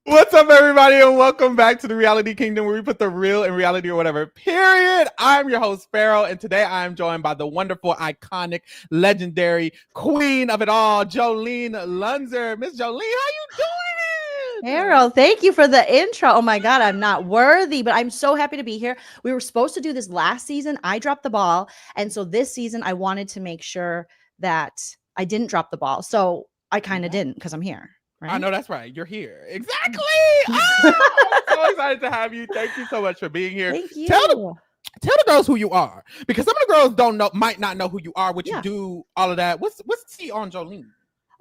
What's up, everybody, and welcome back to the Reality Kingdom, where we put the real in reality or whatever, period. I'm your host, Pharaoh, and today I am joined by the wonderful, iconic, legendary queen of it all, Joleen Lunzer. Miss Joleen, how you doing? Pharaoh, thank you for the intro. Oh my God, I'm not worthy, but I'm so happy to be here. We were supposed to do this last season. I dropped the ball. And so this season, I wanted to make sure that I didn't drop the ball. So I kind of didn't because I'm here. Right? I know that's right. You're here. Exactly. I'm so excited to have you. Thank you so much for being here. Thank you. Tell the girls who you are, because some of the girls might not know who you are, what you do, all of that. What's tea on Joleen?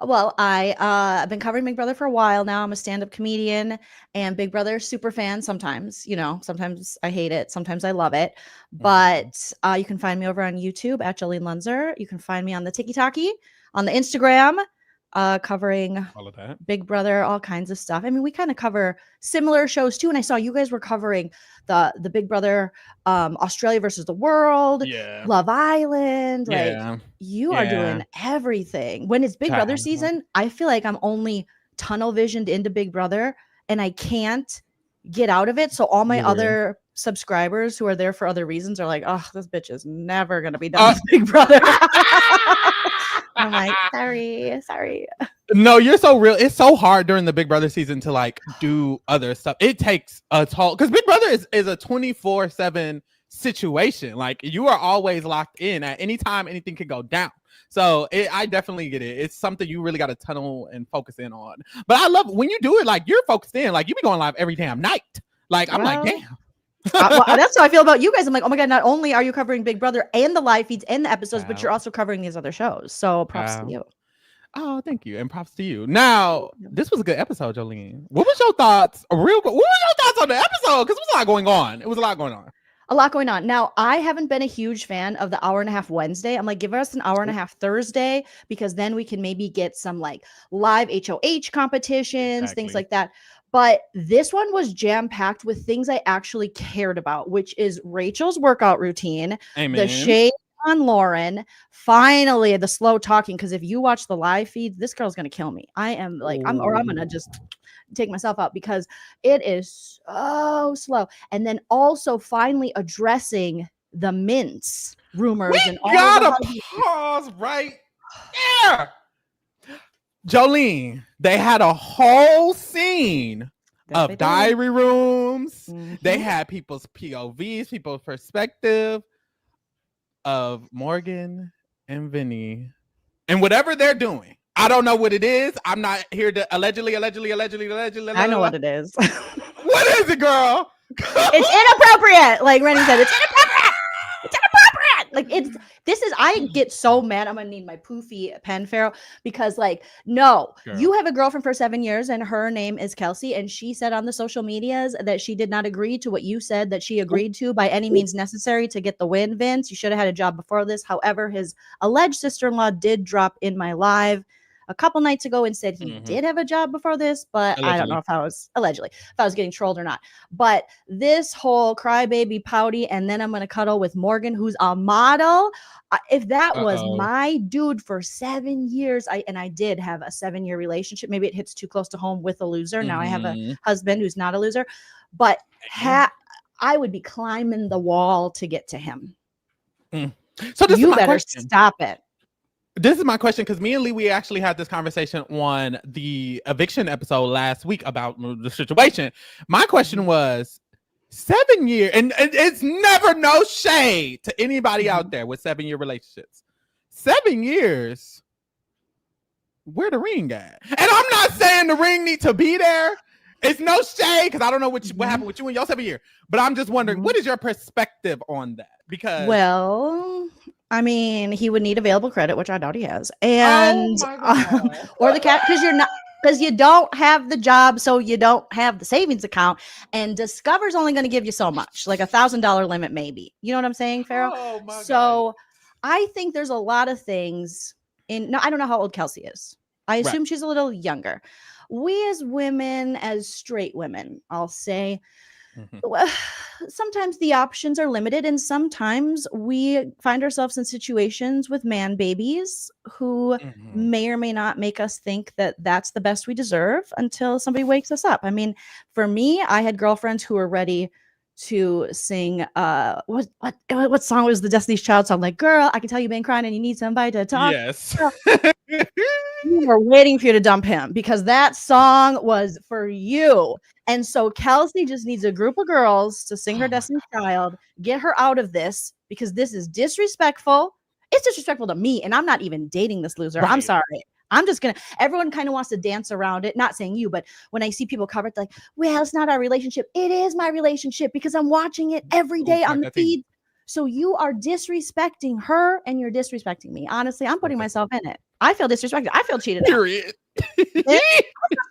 Well, I've been covering Big Brother for a while now. I'm a stand-up comedian and Big Brother super fan. Sometimes, sometimes I hate it. Sometimes I love it. But you can find me over on YouTube at Joleen Lunzer. You can find me on the TikTok, on the Instagram, covering all of that, Big Brother, all kinds of stuff. I mean, we kind of cover similar shows too. And I saw you guys were covering the Big Brother, Australia versus the world, Love Island. Like you are doing everything. When it's Big Brother season, I feel like I'm only tunnel visioned into Big Brother and I can't get out of it. So all my other subscribers who are there for other reasons are like, oh, this bitch is never gonna be done with Big Brother. I'm like, sorry. No, you're so real. It's so hard during the Big Brother season to like do other stuff. It takes a toll because Big Brother is a 24/7 situation. Like you are always locked in at any time. Anything can go down. So I definitely get it. It's something you really got to tunnel and focus in on. But I love when you do it. Like you're focused in. Like you be going live every damn night. Like I'm like, damn. Well, that's how I feel about you guys. I'm like, oh my God, not only are you covering Big Brother and the live feeds and the episodes, but you're also covering these other shows. So props to you. Oh, thank you. And props to you. Now, this was a good episode, Joleen. What was your thoughts? What were your thoughts on the episode? Because it was a lot going on. It was a lot going on. A lot going on. Now, I haven't been a huge fan of the hour and a half Wednesday. I'm like, give us an hour and a half Thursday, because then we can maybe get some like live HOH competitions, things like that. But this one was jam-packed with things I actually cared about, which is Rachel's workout routine, the shade on Lauren, finally the slow talking, because if you watch the live feeds, this girl's gonna kill me. I am like, I'm gonna just take myself out because it is so slow. And then also finally addressing the mints rumors and all. Gotta pause right there. Joleen, they had a whole scene of diary rooms. They had people's POVs, people's perspective of Morgan and Vinny and whatever they're doing. I don't know what it is. I'm not here to allegedly. I know what it is. What is it, girl? It's inappropriate. Like Rennie said, it's inappropriate. It's inappropriate. Like I get so mad. I'm gonna need my poofy pen, Pharaoh, because like, no, you have a girlfriend for 7 years and her name is Kelsey, and she said on the social medias that she did not agree to what you said that she agreed to by any means necessary to get the win, Vince. You should have had a job before this. However, his alleged sister-in-law did drop in my live a couple nights ago and said he did have a job before this, but allegedly. I don't know if I was getting trolled or not. But this whole crybaby pouty, and then I'm going to cuddle with Morgan, who's a model. If that was my dude for 7 years, I did have a 7-year relationship. Maybe it hits too close to home with a loser. Now I have a husband who's not a loser, but I would be climbing the wall to get to him. So you better stop it. This is my question, because me and Lee, we actually had this conversation on the eviction episode last week about the situation. My question was 7 years, and it's never no shade to anybody out there with 7-year relationships. 7 years, where the ring at? And I'm not saying the ring need to be there. It's no shade, because I don't know what happened with you in your 7 year. But I'm just wondering, what is your perspective on that? Because I mean, he would need available credit, which I doubt he has, and or the cat, because you don't have the job, so you don't have the savings account, and Discover's only going to give you so much, like $1,000 limit, maybe. You know what I'm saying, Pharaoh? God. I think there's a lot of things in. I don't know how old Kelsey is. I assume she's a little younger. We as women, as straight women, I'll say, Well, sometimes the options are limited, and sometimes we find ourselves in situations with man babies who may or may not make us think that that's the best we deserve until somebody wakes us up. I mean, for me, I had girlfriends who were ready to sing what song was the Destiny's Child song? Like, girl, I can tell you've been crying and you need somebody to talk. Yes. We were waiting for you to dump him because that song was for you. And so Kelsey just needs a group of girls to sing her Destiny's Child, get her out of this because this is disrespectful. It's disrespectful to me, and I'm not even dating this loser. Right. I'm sorry. I'm just gonna. Everyone kind of wants to dance around it. Not saying you, but when I see people cover it, like, well, it's not our relationship. It is my relationship because I'm watching it every day on the feed. So you are disrespecting her and you're disrespecting me. Honestly, I'm putting myself in it. I feel disrespected. I feel cheated on.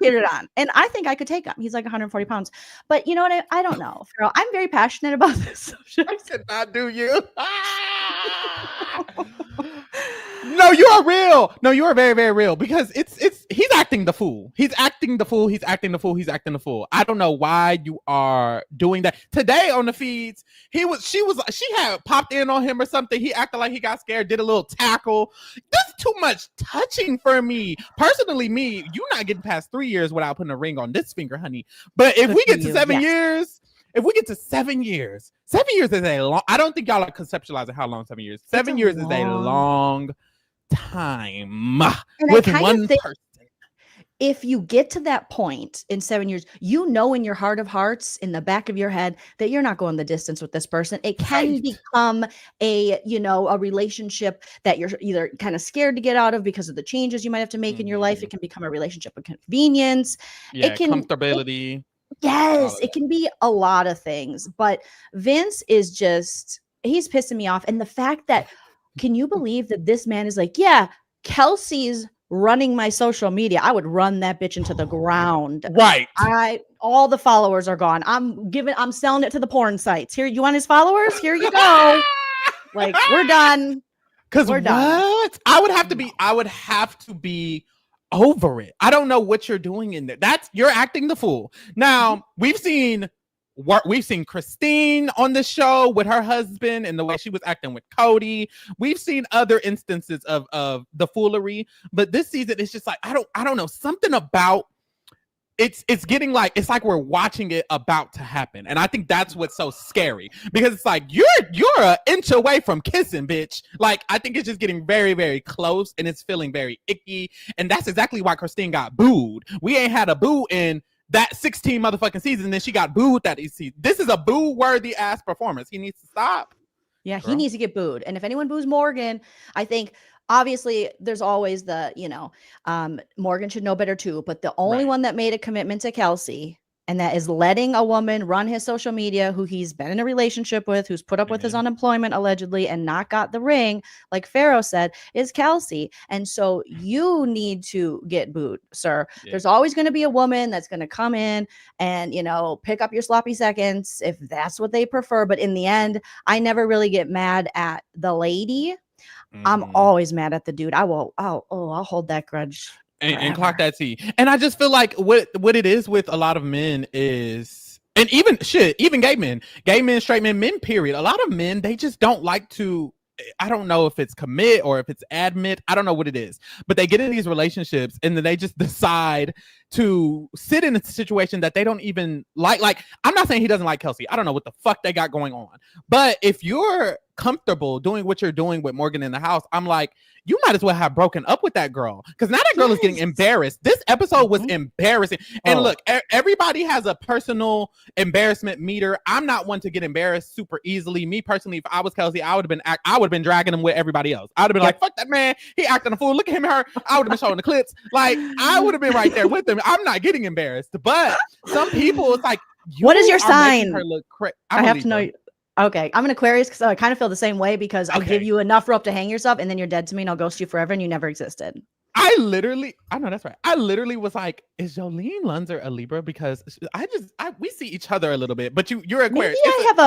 Cheated on. And I think I could take him. He's like 140 pounds. But you know what? I don't know, Pharaoh. I'm very passionate about this subject. I cannot do you. No, you are real. No, you are very, very real because he's acting the fool. He's acting the fool. He's acting the fool. He's acting the fool. I don't know why you are doing that. Today on the feeds, she had popped in on him or something. He acted like he got scared, did a little tackle. That's too much touching for me. Personally, you're not getting past 3 years without putting a ring on this finger, honey. But if we get to 7 years, if we get to 7 years, 7 years is a long, I don't think y'all are conceptualizing how long 7 years. 7 years is a long time with one person. If you get to that point in 7 years, you know in your heart of hearts, in the back of your head, that you're not going the distance with this person. It can become a relationship that you're either kind of scared to get out of because of the changes you might have to make in your life. It can become a relationship of convenience. It can comfortability. Yes, it can be a lot of things. But Vince is he's pissing me off. And the fact that, can you believe that this man is like, yeah, Kelsey's running my social media. I would run that bitch into the ground. Right. All the followers are gone. I'm selling it to the porn sites. Here, you want his followers? Here you go. Like, we're done. Because we're done. I would have to be over it. I don't know what you're doing in there. You're acting the fool. Now, we've seen Christine on the show with her husband and the way she was acting with Cody. We've seen other instances of the foolery, but this season it's just like I don't know, something about it's getting like it's like we're watching it about to happen. And I think that's what's so scary because it's like you're an inch away from kissing, bitch. Like I think it's just getting very, very close and it's feeling very icky. And that's exactly why Christine got booed. We ain't had a boo in that 16 motherfucking season, and then she got booed that season. This is a boo-worthy ass performance. He needs to stop. Yeah, girl. He needs to get booed. And if anyone boos Morgan, I think obviously there's always Morgan should know better too. But the only one that made a commitment to Kelsey, and that is letting a woman run his social media who he's been in a relationship with, who's put up with his unemployment allegedly and not got the ring, like Pharaoh said, is Kelsey. And so you need to get booed, sir. Yeah. There's always going to be a woman that's going to come in and, pick up your sloppy seconds if that's what they prefer. But in the end, I never really get mad at the lady. I'm always mad at the dude. I'll hold that grudge. And clock that T. And I just feel like what it is with a lot of men is, and even gay men, straight men, period. A lot of men, they just don't like to, I don't know if it's commit or if it's admit. I don't know what it is, but they get in these relationships and then they just decide to sit in a situation that they don't even like. Like, I'm not saying he doesn't like Kelsey. I don't know what the fuck they got going on. But if you're comfortable doing what you're doing with Morgan in the house, I'm like, you might as well have broken up with that girl because now that girl is getting embarrassed. This episode was embarrassing. And look, everybody has a personal embarrassment meter. I'm not one to get embarrassed super easily. Me personally, if I was Kelsey, I would have been dragging him with everybody else. I would have been like, fuck that man. He acting a fool. Look at him and her. I would have been showing the clips. Like, I would have been right there with them. I'm not getting embarrassed. But some people, it's like, what is your sign? I have to know. Okay, I'm an Aquarius because I kind of feel the same way because I'll give you enough rope to hang yourself and then you're dead to me and I'll ghost you forever and you never existed. I know that's right. I literally was like, is Joleen Lunzer a Libra? Because we see each other a little bit, but you're Aquarius. Maybe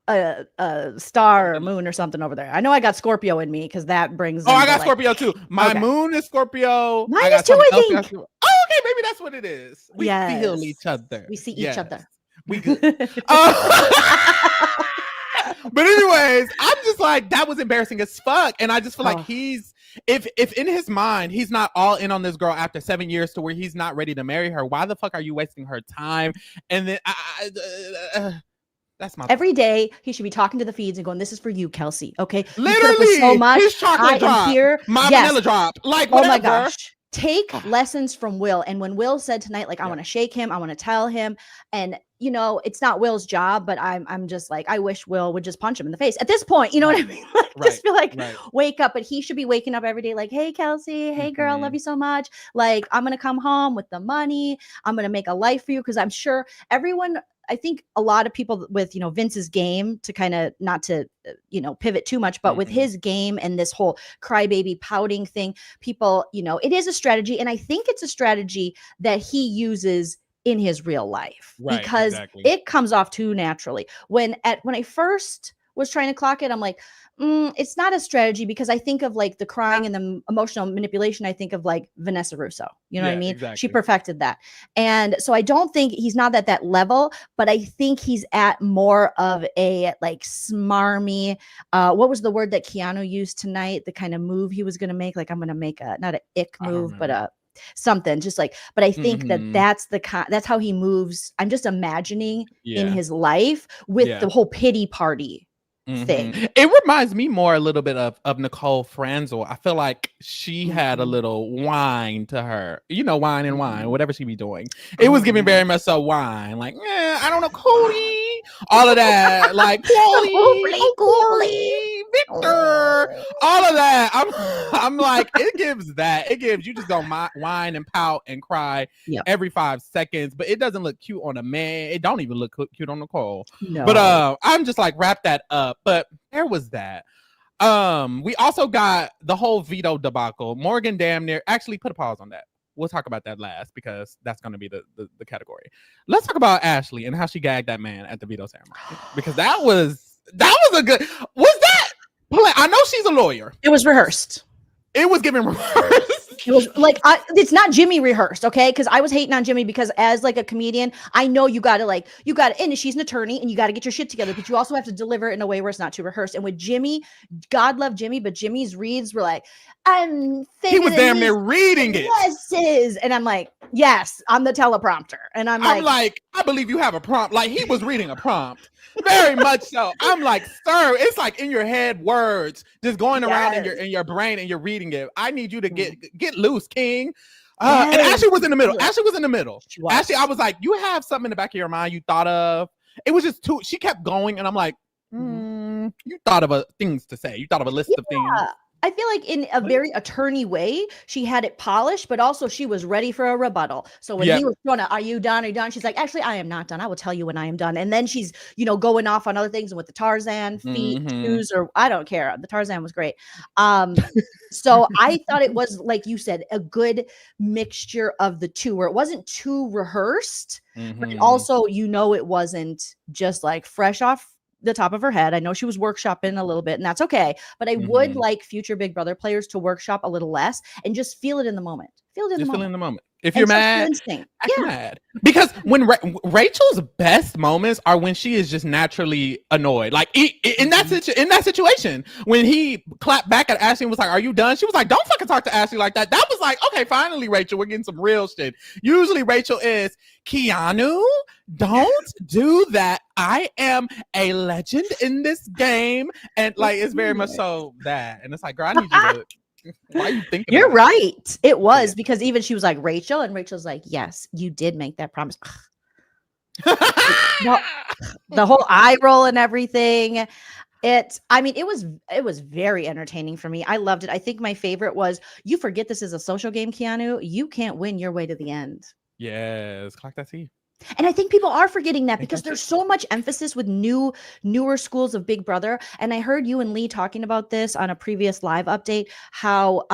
I have a star or moon or something over there. I know I got Scorpio in me because that brings. I got Scorpio too. My moon is Scorpio. Mine is too, I think. Okay, maybe that's what it is. We feel each other. We see each other. We good. But anyways, I'm just like, that was embarrassing as fuck. And I just feel like if in his mind, he's not all in on this girl after 7 years to where he's not ready to marry her, why the fuck are you wasting her time? And then that's my every day he should be talking to the feeds and going, this is for you, Kelsey. Okay. Literally so much. His chocolate drop, here. my vanilla drop. Like, whatever. Oh my gosh. Take lessons from Will. And when Will said tonight, like, I want to shake him, I want to tell him. And you know, it's not Will's job, but I'm just like, I wish Will would just punch him in the face at this point. You know what I mean? Like, just feel like wake up. But he should be waking up every day like, hey, Kelsey, hey, girl, love you so much. Like, I'm going to come home with the money. I'm going to make a life for you. Because I'm sure everyone, I think a lot of people with, you know, Vince's game, to kind of not to, you know, pivot too much, but with his game and this whole crybaby pouting thing, people, you know, it is a strategy. And I think it's a strategy that he uses in his real life, because it comes off too naturally. When I first was trying to clock it, I'm like, it's not a strategy, because I think of like the crying and the emotional manipulation. I think of like Vanessa Russo, you know what I mean? Exactly. She perfected that. And so I don't think he's not at that level, but I think he's at more of a like smarmy, what was the word that Keanu used tonight? The kind of move he was going to make, like, I'm going to make a, not an ick move, but a something just like, but I think that's how he moves. I'm just imagining in his life with the whole pity party thing. It reminds me more a little bit of Nicole Franzel. I feel like she had a little wine to her, you know, wine and wine, whatever she be doing. It was giving very much so wine, like, I don't know, Cody, all of that, like Cody, Victor, all of that. I'm like, it gives you just go whine and pout and cry every 5 seconds, but it doesn't look cute on a man. It don't even look cute on Nicole. No. But I'm just like, wrap that up. But there was that. We also got the whole veto debacle. Morgan damn near, actually put a pause on that. We'll talk about that last, because that's going to be the category. Let's talk about Ashley and how she gagged that man at the veto ceremony, because that was a good, was that play? I know she's a lawyer. It was rehearsed. It was given rehearsed. It was like, it's not Jimmy rehearsed, okay? Because I was hating on Jimmy, because as like a comedian, I know you gotta, and she's an attorney and you gotta get your shit together, but you also have to deliver it in a way where it's not too rehearsed. And with Jimmy, God love Jimmy, but Jimmy's reads were like, he was damn near reading it. Yes, and I'm like, yes, I'm the teleprompter. And I'm like, I believe you have a prompt. Like, he was reading a prompt. Very much so. I'm like, sir, it's like in your head, words just going around in your brain, and you're reading it. I need you to get loose, King. And Ashley was in the middle. Ashley, I was like, you have something in the back of your mind you thought of. It was just too. She kept going, and I'm like, you thought of things to say. You thought of a list of things. I feel like in a very attorney way, she had it polished, but also she was ready for a rebuttal. So when he was going to, are you done? Are you done? She's like, actually, I am not done. I will tell you when I am done. And then she's, you know, going off on other things, and with the Tarzan feet, shoes, or I don't care. The Tarzan was great. So I thought it was, like you said, a good mixture of the two, where it wasn't too rehearsed, but also, you know, it wasn't just like fresh off the top of her head. I know she was workshopping a little bit, and that's okay. But I would like future Big Brother players to workshop a little less and just feel it in the moment. Feel it in the moment. If you're mad, act mad. Because when Rachel's best moments are when she is just naturally annoyed. Like in that situation, when he clapped back at Ashley and was like, "Are you done?" She was like, "Don't fucking talk to Ashley like that." That was like, okay, finally, Rachel, we're getting some real shit. Usually, Rachel is, Keanu, don't do that. I am a legend in this game, and like, it's very much so that. And it's like, girl, I need you to. Why are you thinking? You're right. It was because even she was like, Rachel, and Rachel's like, yes, you did make that promise. The whole eye roll and everything. It was very entertaining for me. I loved it. I think my favorite was, you forget this is a social game, Keanu. You can't win your way to the end. Yes, clock that T. And I think people are forgetting that, because there's so much emphasis with newer schools of Big Brother. And I heard you and Lee talking about this on a previous live update, how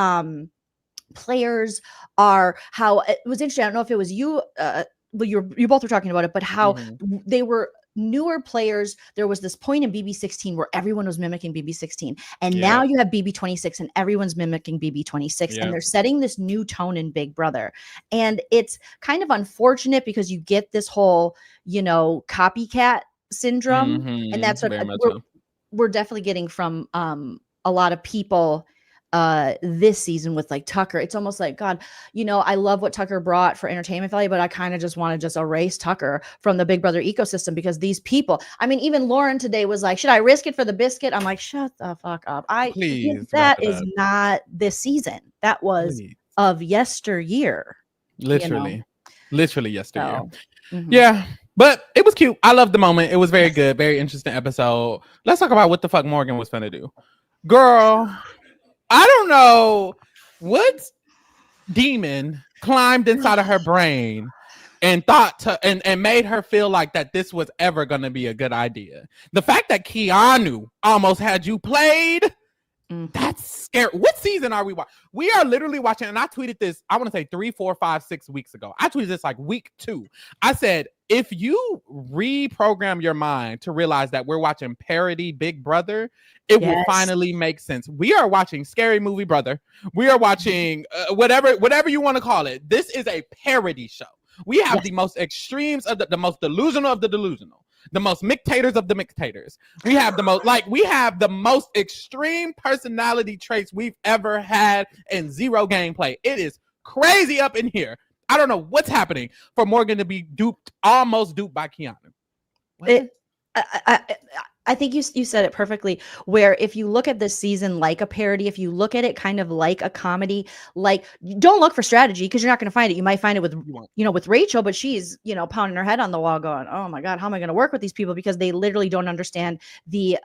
players are, how it was interesting. I don't know if it was you, but you both were talking about it, but how they were newer players, there was this point in BB16 where everyone was mimicking BB16. And Yeah. now you have BB26 and everyone's mimicking BB26. Yeah. And they're setting this new tone in Big Brother. And it's kind of unfortunate because you get this whole, copycat syndrome. And that's what Very much so. we're definitely getting from a lot of people this season with like Tucker. It's almost like, God, I love what Tucker brought for entertainment value, but I kind of just want to just erase Tucker from the Big Brother ecosystem because these people, I mean, even Lauren today was like, should I risk it for the biscuit? I'm like, shut the fuck up. Please, that is not this season. That was of yesteryear. Literally yesteryear. So, yeah, but it was cute. I loved the moment. It was very good, very interesting episode. Let's talk about what the fuck Morgan was finna do. Girl, I don't know what demon climbed inside of her brain and and made her feel like that this was ever going to be a good idea. The fact that Keanu almost had you played, that's scary. What season are we watching? We are literally watching, and I tweeted this, I want to say 3, 4, 5, 6 weeks ago. I tweeted this like week 2. I said, if you reprogram your mind to realize that we're watching parody Big Brother, it will finally make sense. We are watching Scary Movie Brother. We are watching whatever you want to call it. This is a parody show. We have the most extremes of the most delusional of the delusional, the most mictators of the mictators. We have the most extreme personality traits we've ever had and zero gameplay. It is crazy up in here. I don't know what's happening for Morgan to be almost duped by Keanu. I think you said it perfectly, where if you look at this season like a parody, if you look at it kind of like a comedy, like don't look for strategy because you're not going to find it. You might find it with Rachel, but she's, pounding her head on the wall going, oh my God, how am I going to work with these people? Because they literally don't understand the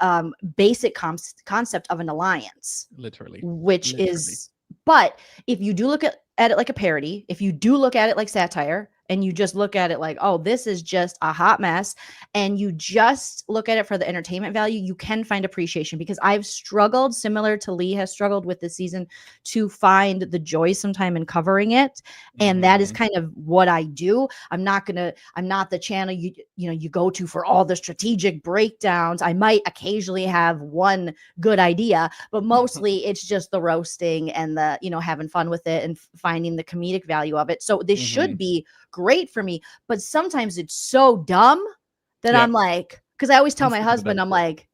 basic concept of an alliance. Literally. But if you do look at it like a parody, if you do look at it like satire, and you just look at it like, oh, this is just a hot mess, and you just look at it for the entertainment value, you can find appreciation. Because I've struggled, similar to Lee has struggled with this season, to find the joy sometime in covering it. And that is kind of what I do. I'm not the channel you go to for all the strategic breakdowns. I might occasionally have one good idea, but mostly it's just the roasting and the, having fun with it and finding the comedic value of it. So this should be great for me, but sometimes it's so dumb that I'm like, because I always tell my husband, I'm like,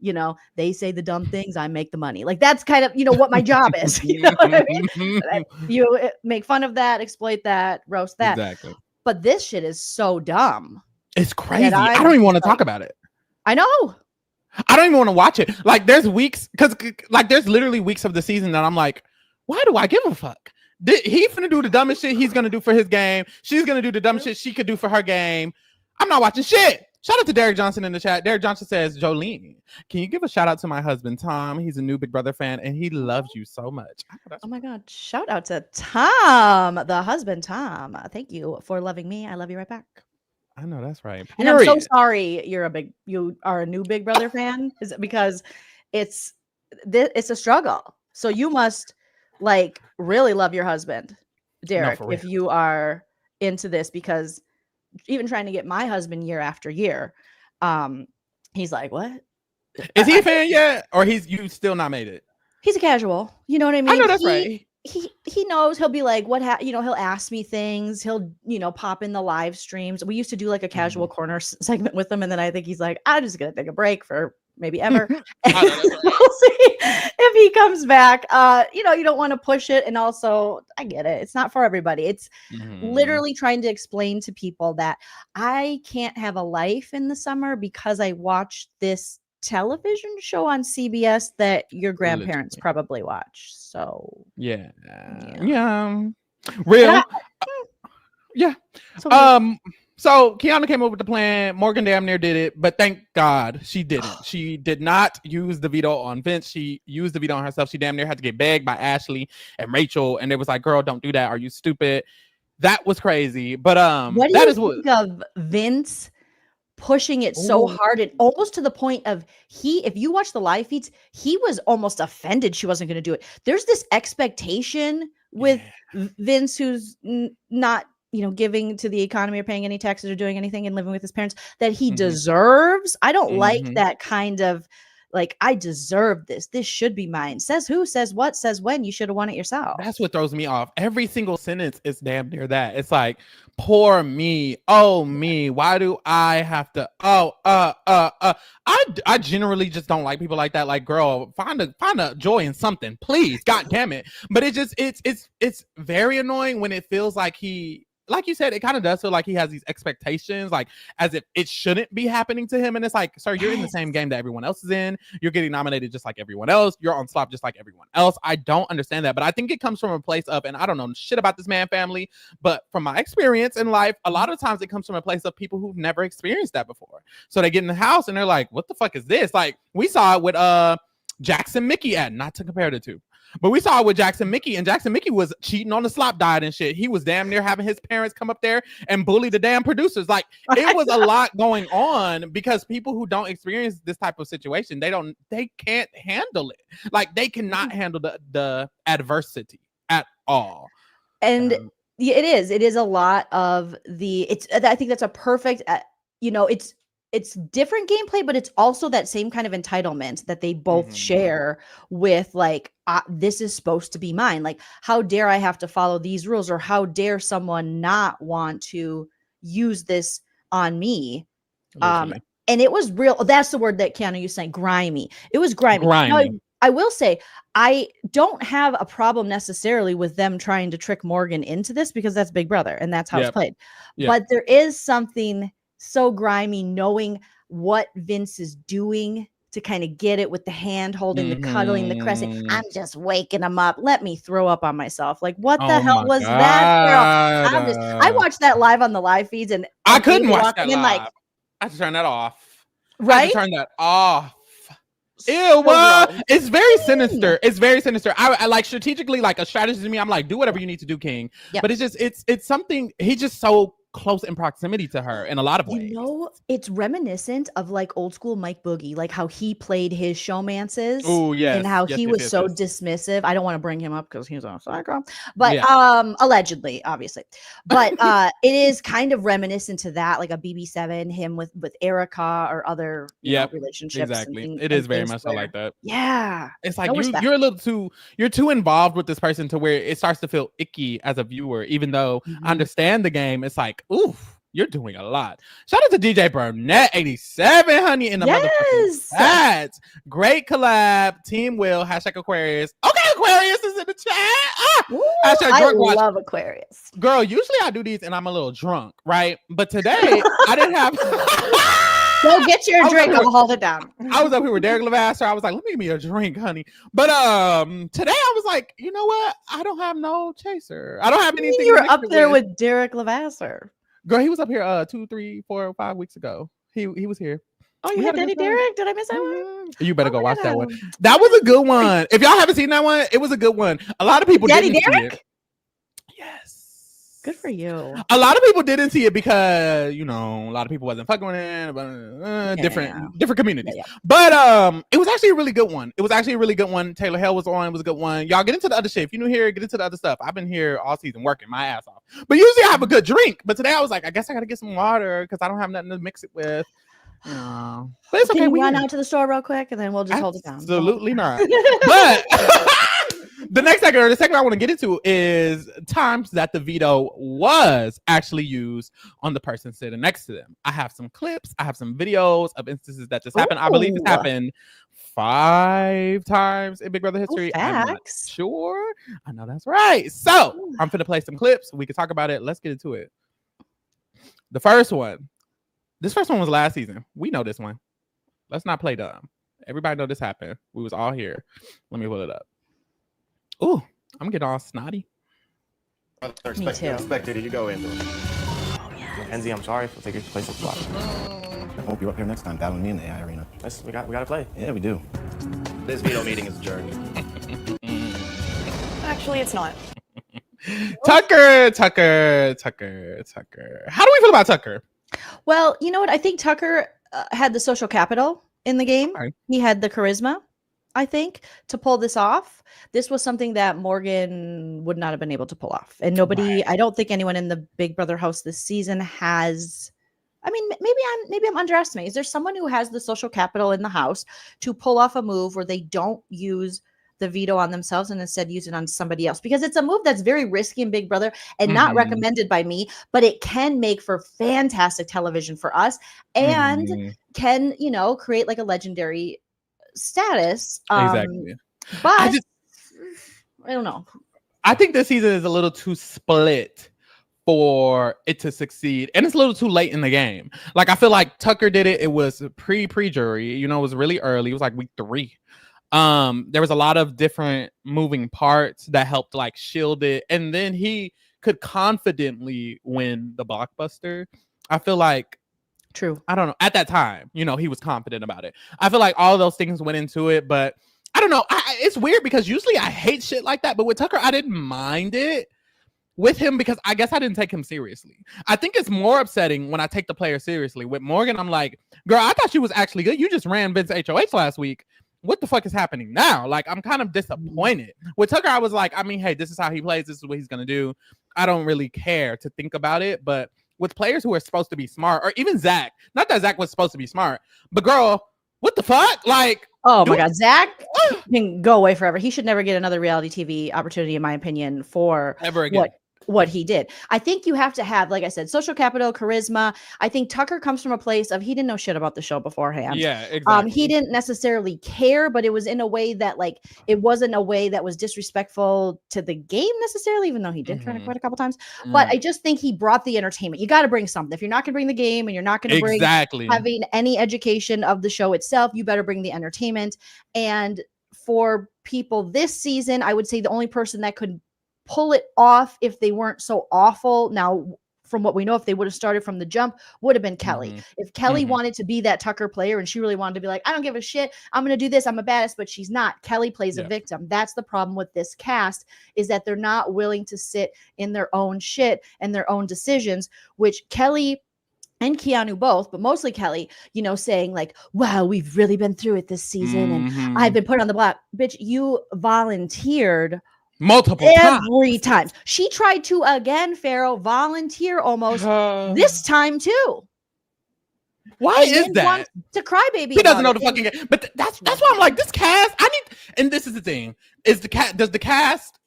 they say the dumb things, I make the money. Like that's kind of, what my job is. You know what I mean? You make fun of that, exploit that, roast that. Exactly. But this shit is so dumb. It's crazy. I don't even want to talk about it. I know. I don't even want to watch it. Like there's weeks, because like there's literally weeks of the season that I'm like, why do I give a fuck? He finna do the dumbest shit he's gonna do for his game. She's gonna do the dumbest shit she could do for her game. I'm not watching shit. Shout out to Derek Johnson in the chat. Derek Johnson says, Joleen, can you give a shout out to my husband, Tom? He's a new Big Brother fan and he loves you so much. Oh my God. Shout out to Tom, the husband, Tom. Thank you for loving me. I love you right back. I know that's right. And I'm so sorry you are a new Big Brother fan, because it's a struggle. So you must really love your husband, Derek, if you are into this, because even trying to get my husband year after year, he's like, what? Is he a fan yet? Or you still not made it? He's a casual. You know what I mean? I know that's right. He knows. He'll be like, he'll ask me things. He'll, pop in the live streams. We used to do like a casual corner segment with him. And then I think he's like, I'm just going to take a break for maybe ever. We'll see if he comes back. You don't want to push it. And also, I get it. It's not for everybody. It's literally trying to explain to people that I can't have a life in the summer because I watch this television show on CBS that your grandparents probably watch. So yeah. Real. Yeah. So Kiana came up with the plan. Morgan damn near did it, but thank God she didn't. She did not use the veto on Vince. She used the veto on herself. She damn near had to get begged by Ashley and Rachel, and it was like, "Girl, don't do that. Are you stupid?" That was crazy. But what do you think of Vince pushing it so hard and almost to the point of if you watch the live feeds, he was almost offended she wasn't going to do it. There's this expectation with Vince who's not giving to the economy or paying any taxes or doing anything and living with his parents that he deserves. I don't like that kind of like, I deserve this. This should be mine. Says who, says what, says when. You should have won it yourself. That's what throws me off. Every single sentence is damn near that. It's like, poor me. Oh, me. Why do I have to? I generally just don't like people like that. Like, girl, find a joy in something, please. God damn it. But it's very annoying when it feels like he, like you said, it kind of does feel like he has these expectations, like as if it shouldn't be happening to him. And it's like, sir, you're in the same game that everyone else is in. You're getting nominated just like everyone else. You're on slop just like everyone else. I don't understand that. But I think it comes from a place of, and I don't know shit about this man family, but from my experience in life, a lot of times it comes from a place of people who've never experienced that before. So they get in the house and they're like, what the fuck is this? Like, we saw it with Jackson Mickey at, not to compare the two. But we saw it with Jackson Mickey, and Jackson Mickey was cheating on the slop diet and shit. He was damn near having his parents come up there and bully the damn producers. Like, it was a lot going on because people who don't experience this type of situation, they can't handle it. Like, they cannot handle the adversity at all. And it is a lot of I think that's a perfect, it's different gameplay, but it's also that same kind of entitlement that they both share with, like, this is supposed to be mine. Like, how dare I have to follow these rules, or how dare someone not want to use this on me? And it was real. That's the word that Keanu was saying, grimy. It was grimy. Now, I will say, I don't have a problem necessarily with them trying to trick Morgan into this, because that's Big Brother and that's how it's played. But there is something so grimy knowing what Vince is doing to kind of get it with the hand holding, the cuddling, the caressing. I'm just waking him up. Let me throw up on myself. Like, what the hell was that, girl? I watched that live on the live feeds, and I couldn't watch that live. Like, I had to turn that off. Right? I had to turn that off. Ew, it's very sinister. It's very sinister. I like, strategically, like a strategy to me, I'm like, do whatever you need to do, King. But it's just, it's something, he's just so close in proximity to her in a lot of ways. It's reminiscent of like old school Mike Boogie, like how he played his showmances. Oh, yes. And how he was so dismissive. I don't want to bring him up because he's on a psycho, but allegedly, obviously. But it is kind of reminiscent to that, like a BB7, him with Erica or other relationships. Exactly. It is very much so like that. Yeah. It's like you're a little you're too involved with this person to where it starts to feel icky as a viewer, even though I understand the game. It's like, oof, you're doing a lot. Shout out to DJ Burnett 87, honey, in the motherfucking chat. Great collab. Team Will, #Aquarius. Okay, Aquarius is in the chat. I love Aquarius. Girl, usually I do these and I'm a little drunk, right? But today I didn't have Go get your drink. I'll hold it down. I was up here with Derek Levasseur. I was like, let me give me a drink, honey. But today I was like, you know what? I don't have no chaser. I don't have anything. You were up there with Derek Levasseur. Girl, he was up here 2, 3, 4, 5 weeks ago. He was here. Oh, you had Daddy Derek? Did I miss that one? You better go watch that one. That was a good one. If y'all haven't seen that one, it was a good one. A lot of people didn't see it. Yes. Good for you. A lot of people didn't see it because, a lot of people wasn't fucking with it, but different communities. But it was actually a really good one. Taylor Hell was on. It was a good one. Y'all get into the other shit. If you're new here, get into the other stuff. I've been here all season working my ass off. But usually I have a good drink. But today I was like, I guess I got to get some water because I don't have nothing to mix it with. But it's okay. Can we run out to the store real quick and then we'll just hold it down? Absolutely not. But the second I want to get into is times that the veto was actually used on the person sitting next to them. I have some clips. I have some videos of instances that this happened. I believe this happened 5 times in Big Brother history. I'm not sure. I know that's right. So I'm finna play some clips. We can talk about it. Let's get into it. The first one. This first one was last season. We know this one. Let's not play dumb. Everybody know this happened. We was all here. Let me pull it up. Ooh, I'm getting all snotty. Me too. Expected you go into it. Enzi, I'm sorry for taking your place at the block. I hope you're up here next time battling me in the AI arena. We got to play. Yeah, we do. This veto meeting is adjourned. Actually, it's not. Tucker. How do we feel about Tucker? Well, you know what? I think Tucker had the social capital in the game. Okay. He had the charisma. I think, to pull this off. This was something that Morgan would not have been able to pull off. And nobody, I don't think anyone in the Big Brother house this season has. I mean, maybe I'm underestimating. Is there someone who has the social capital in the house to pull off a move where they don't use the veto on themselves and instead use it on somebody else? Because it's a move that's very risky in Big Brother and not recommended by me, but it can make for fantastic television for us and can, create like a legendary status. Exactly. But I don't know. I think this season is a little too split for it to succeed, and it's a little too late in the game. Like, I feel like Tucker did it. It was pre-jury. It was really early. It was like week 3. There was a lot of different moving parts that helped like shield it, and then he could confidently win the blockbuster. I feel like, true. I don't know. At that time, he was confident about it. I feel like all those things went into it, but I don't know. It's weird because usually I hate shit like that, but with Tucker, I didn't mind it with him because I guess I didn't take him seriously. I think it's more upsetting when I take the player seriously. With Morgan, I'm like, girl, I thought she was actually good. You just ran Vince HOH last week. What the fuck is happening now? Like, I'm kind of disappointed. With Tucker, I was like, I mean, hey, this is how he plays. This is what he's going to do. I don't really care to think about it. But with players who are supposed to be smart, or even Zach, not that Zach was supposed to be smart, but girl, what the fuck? Like, oh my God, Zach can go away forever. He should never get another reality TV opportunity, in my opinion, for ever again. What he did. I think you have to have, like I said, social capital, charisma. I think Tucker comes from a place of he didn't know shit about the show beforehand. Yeah, exactly. He didn't necessarily care, but it was in a way that, like, it wasn't a way that was disrespectful to the game necessarily, even though he did try to quit a couple times. But I just think he brought the entertainment. You got to bring something. If you're not going to bring the game and you're not going to bring having any education of the show itself, you better bring the entertainment. And for people this season, I would say the only person that could pull it off if they weren't so awful. Now, from what we know, if they would have started from the jump, would have been Kelly. If Kelly wanted to be that Tucker player and she really wanted to be like, I don't give a shit, I'm going to do this, I'm a badass, but she's not. Kelly plays a victim. That's the problem with this cast, is that they're not willing to sit in their own shit and their own decisions, which Kelly and Keanu both, but mostly Kelly, saying like, wow, we've really been through it this season and I've been put on the block. Bitch, you volunteered multiple every time. She tried to, again, Pharaoh, volunteer almost this time too. Why is that? To cry baby. He doesn't know the fucking game. But that's why I'm like, this cast, and this is the thing. Does the cast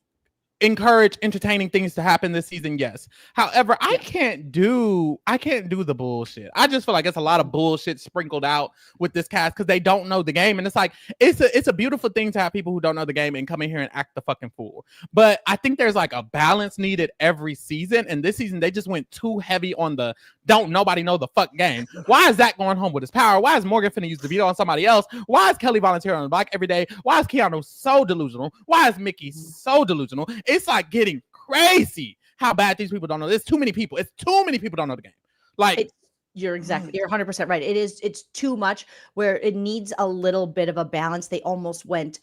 encourage entertaining things to happen this season? Yes. However, I can't do the bullshit. I just feel like it's a lot of bullshit sprinkled out with this cast because they don't know the game. And it's like, it's a beautiful thing to have people who don't know the game and come in here and act the fucking fool. But I think there's like a balance needed every season. And this season, they just went too heavy on the don't nobody know the fuck game. Why is Zach going home with his power? Why is Morgan finna use the veto on somebody else? Why is Kelly volunteering on the block every day? Why is Keanu so delusional? Why is Mickey so delusional? It's like getting crazy how bad these people don't know. There's too many people. It's too many people don't know the game. Like, you're 100% right. It's too much where it needs a little bit of a balance. They almost went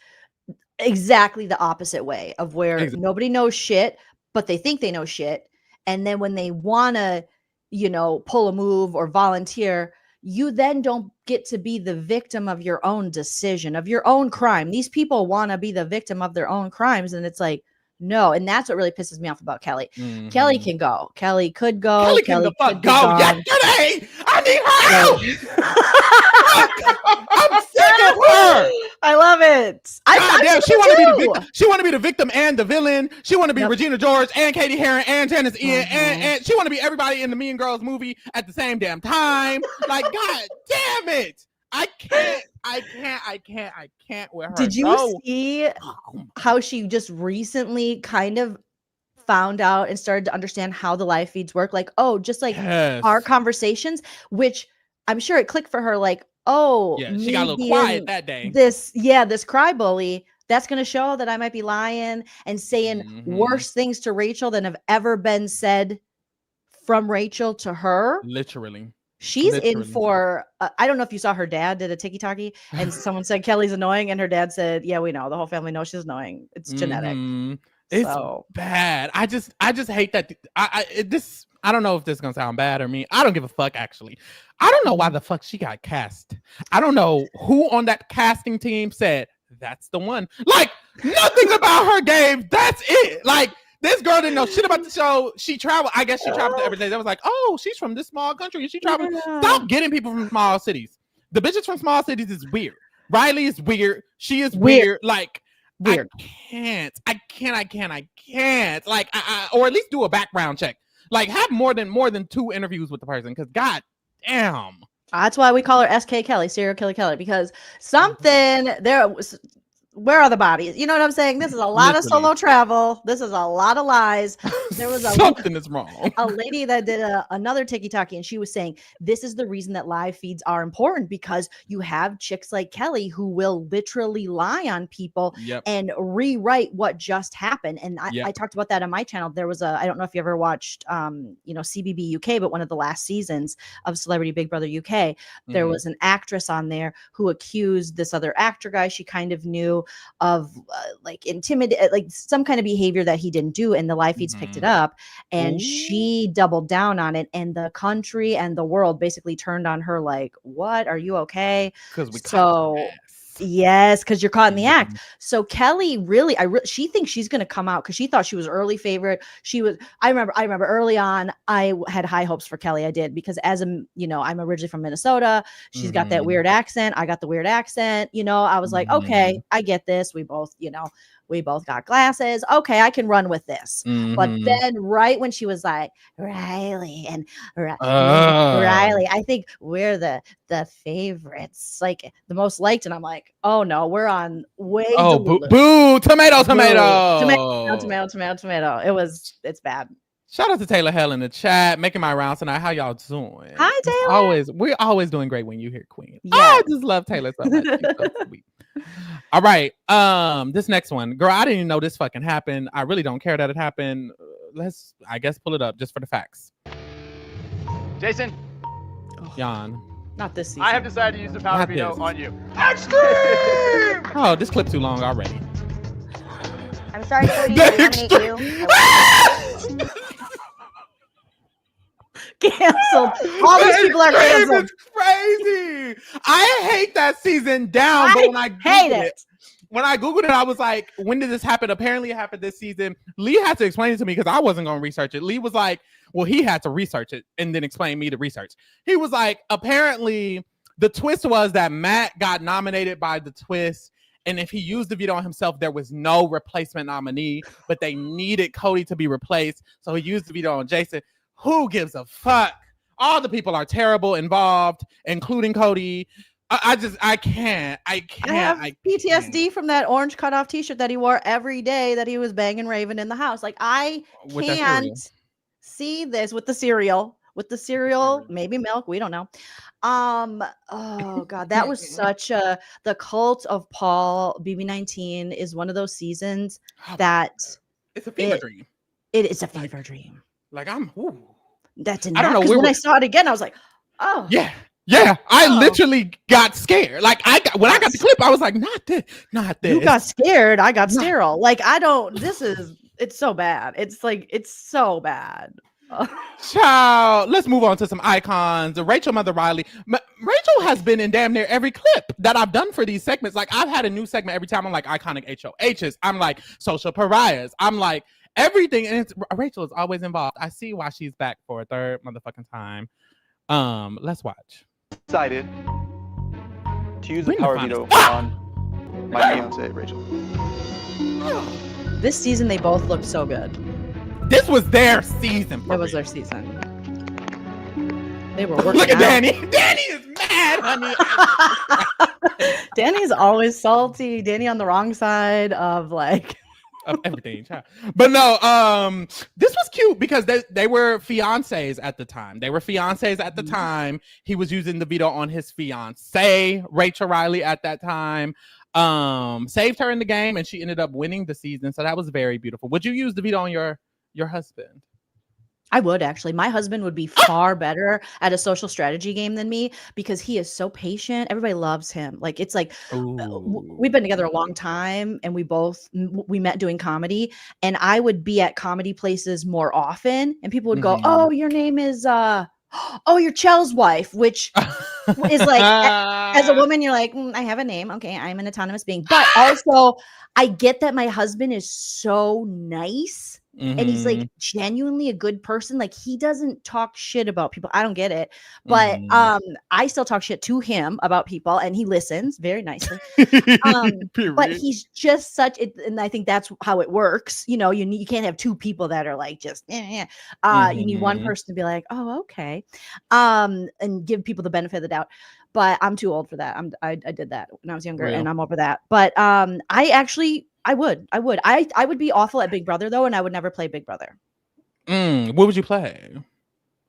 exactly the opposite way of where nobody knows shit, but they think they know shit. And then when they want to, pull a move or volunteer, you then don't get to be the victim of your own decision, of your own crime. These people want to be the victim of their own crimes. And it's like, no. And that's what really pisses me off about Kelly. Kelly can go. Kelly could go. Kelly can the fuck go. Yesterday, I need her out. I'm sick of her. I love it. She want to be the victim. She want to be the victim and the villain. She want to be Regina George and Katie Heron and Janice Ian and she want to be everybody in the Mean Girls movie at the same damn time. Like, God damn it. I can't with her. Did you see how she just recently kind of found out and started to understand how the live feeds work? Like, just like our conversations, which I'm sure it clicked for her. Like, she got a little quiet that day. This cry bully, that's going to show that I might be lying and saying worse things to Rachel than have ever been said from Rachel to her. Literally. She's in for, I don't know if you saw her dad did a tiki-taki and someone said Kelly's annoying and her dad said, yeah, we know. The whole family knows she's annoying. It's genetic. It's bad. I just hate that. I don't know if this is going to sound bad or me. I don't give a fuck, actually. I don't know why the fuck she got cast. I don't know who on that casting team said, that's the one. Like, nothing about her gave. That's it. Like, this girl didn't know shit about the show. She traveled. I guess she traveled to every day. That was like, oh, she's from this small country and she traveled. Yeah. Stop getting people from small cities. The bitches from small cities is weird. Riley is weird. She is weird. Like, weird. I can't. Like, or at least do a background check. Like, have more than 2 interviews with the person. Because god damn. That's why we call her SK Kelly, serial killer Kelly, because something there was. Where are the bodies? You know what I'm saying? This is a lot of solo travel. This is a lot of lies. There was something is wrong. A lady that did another TikTok, and she was saying this is the reason that live feeds are important, because you have chicks like Kelly who will literally lie on people and rewrite what just happened. And I talked about that on my channel. There was I don't know if you ever watched CBB UK, but one of the last seasons of Celebrity Big Brother UK, there was an actress on there who accused this other actor guy she kind of knew of like intimidate, like some kind of behavior that he didn't do, and the live feeds picked it up, and she doubled down on it, and the country and the world basically turned on her like, what, are you okay? Yes, because you're caught in the act. So Kelly really, she thinks she's going to come out, because she thought she was early favorite. I remember early on, I had high hopes for Kelly. I did, because as I'm originally from Minnesota. She's got that weird accent. I got the weird accent. I was like, okay, I get this. We both got glasses. Okay, I can run with this. But then right when she was like, Riley and Riley, I think we're the favorites, like the most liked. And I'm like, oh no, we're on way. Oh, boo, tomato. It's bad. Shout out to Taylor Hell in the chat, making my rounds tonight. How y'all doing? Hi, Taylor. We're always doing great when you hear Queen. Yeah. I just love Taylor so much. She's so sweet. All right. This next one. Girl, I didn't even know this fucking happened. I really don't care that it happened. Let's, I guess, pull it up just for the facts. Jason. Jan. Not this season. I have decided to use the power veto on you. Extreme! Oh, this clip too long already. I'm sorry to eliminate you. Canceled. All these people are canceled. It's crazy. I hate that season down, but when I Googled it, I was like, when did this happen? Apparently it happened this season. Lee had to explain it to me because I wasn't going to research it. Lee was like, well, he had to research it and then explain me the research. He was like, apparently the twist was that Matt got nominated by the twist, and if he used the veto on himself, there was no replacement nominee, but they needed Cody to be replaced. So he used the veto on Jason. Who gives a fuck? All the people are terrible involved, including Cody. I can't. I have PTSD from that orange cutoff t-shirt that he wore every day that he was banging Raven in the house. Like, I can't see this with the cereal. Maybe milk, we don't know. Oh god, that was such the cult of Paul. BB19 is one of those seasons that it's a fever dream. It is a fever dream. Like that's enough. I don't know. When I saw it again, I was like, oh yeah. I literally got scared. Like when I got the clip, I was like, not this. You got scared. I got sterile. Like it's so bad. It's so bad. Child, let's move on to some icons. Rachel Mother Riley. Rachel has been in damn near every clip that I've done for these segments. Like, I've had a new segment every time. I'm like iconic HOHs. I'm like social pariahs. I'm like everything. And Rachel is always involved. I see why she's back for a third motherfucking time. Let's watch. Decided to use the power veto on my fiance, Rachel. This season, they both looked so good. This was their season. It was their season. They were working. Look at Danny. Danny is mad, honey. Danny's always salty. Danny on the wrong side of of everything. But no, this was cute because they were fiancés at the time. He was using the veto on his fiancée, Rachel Riley, at that time. Saved her in the game, and she ended up winning the season. So that was very beautiful. Would you use the veto on your husband? I would actually. My husband would be far better at a social strategy game than me because he is so patient. Everybody loves him. Like, it's like we've been together a long time, and we met doing comedy, and I would be at comedy places more often, and people would go, "Oh, your name is you're Chell's wife," which is like, as a woman, you're like, I have a name. Okay, I'm an autonomous being. But also, I get that my husband is so nice. And he's like genuinely a good person. Like he doesn't talk shit about people. I don't get it. But I still talk shit to him about people and he listens very nicely. But he's just such it, and I think that's how it works. You know, you can't have two people that are like just you need one person to be like, oh, okay. And give people the benefit of the doubt. But I'm too old for that. I did that when I was younger and I'm over that. But I would be awful at Big Brother though, and I would never play Big Brother. What would you play,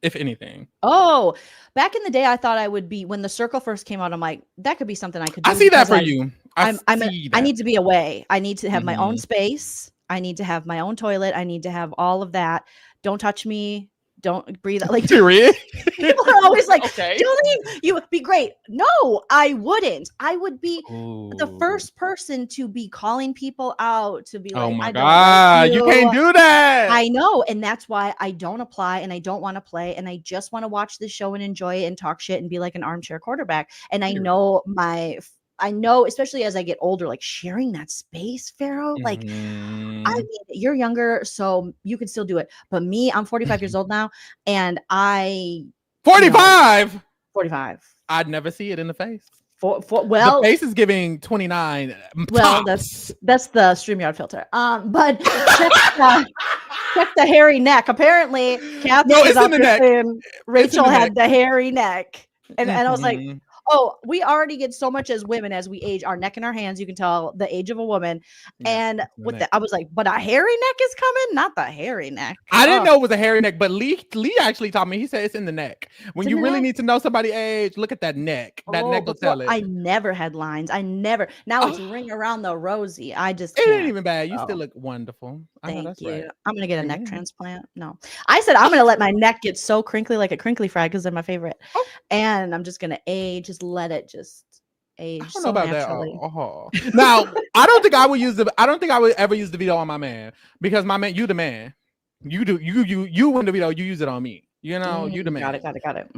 if anything? Oh, back in the day, I thought I would be when the circle first came out. I'm like, that could be something I could do. I see that for you. I need to be away. I need to have my own space. I need to have my own toilet. I need to have all of that. Don't touch me. Don't breathe. Like, period. People are always like, okay. Joleen, you would be great. No, I wouldn't. I would be the first person to be calling people out, to be like, oh my God, you can't do that. I know. And that's why I don't apply and I don't want to play. And I just want to watch this show and enjoy it and talk shit and be like an armchair quarterback. And I know, especially as I get older, like sharing that space, Pharaoh, like, I mean, you're younger, so you can still do it. But me, I'm 45 years old now, and 45? 45. I'd never see it in the face. Well, the face is giving 29. Well, that's the StreamYard filter. But check the hairy neck. Apparently, Kathy it's in the neck. Rachel had the hairy neck. And I was like, oh, we already get so much as women as we age. Our neck in our hands, you can tell the age of a woman. And with that, I was like, but a hairy neck is coming, not the hairy neck. I didn't know it was a hairy neck, but Lee actually taught me. He said it's in the neck. When you really need to know somebody's age, look at that neck. That neck will tell it. I never had lines. Now it's ring around the rosy. I just it ain't even bad. You still look wonderful. Thank you. Right. I'm gonna get a neck transplant. No, I said I'm gonna let my neck get so crinkly like a crinkly fry because they're my favorite, and I'm just gonna age. Just let it just age. I don't know about naturally. That. Now, I don't think I would ever use the veto on my man because my man, you the man. You win the veto. You use it on me. You know, you the man. Got it.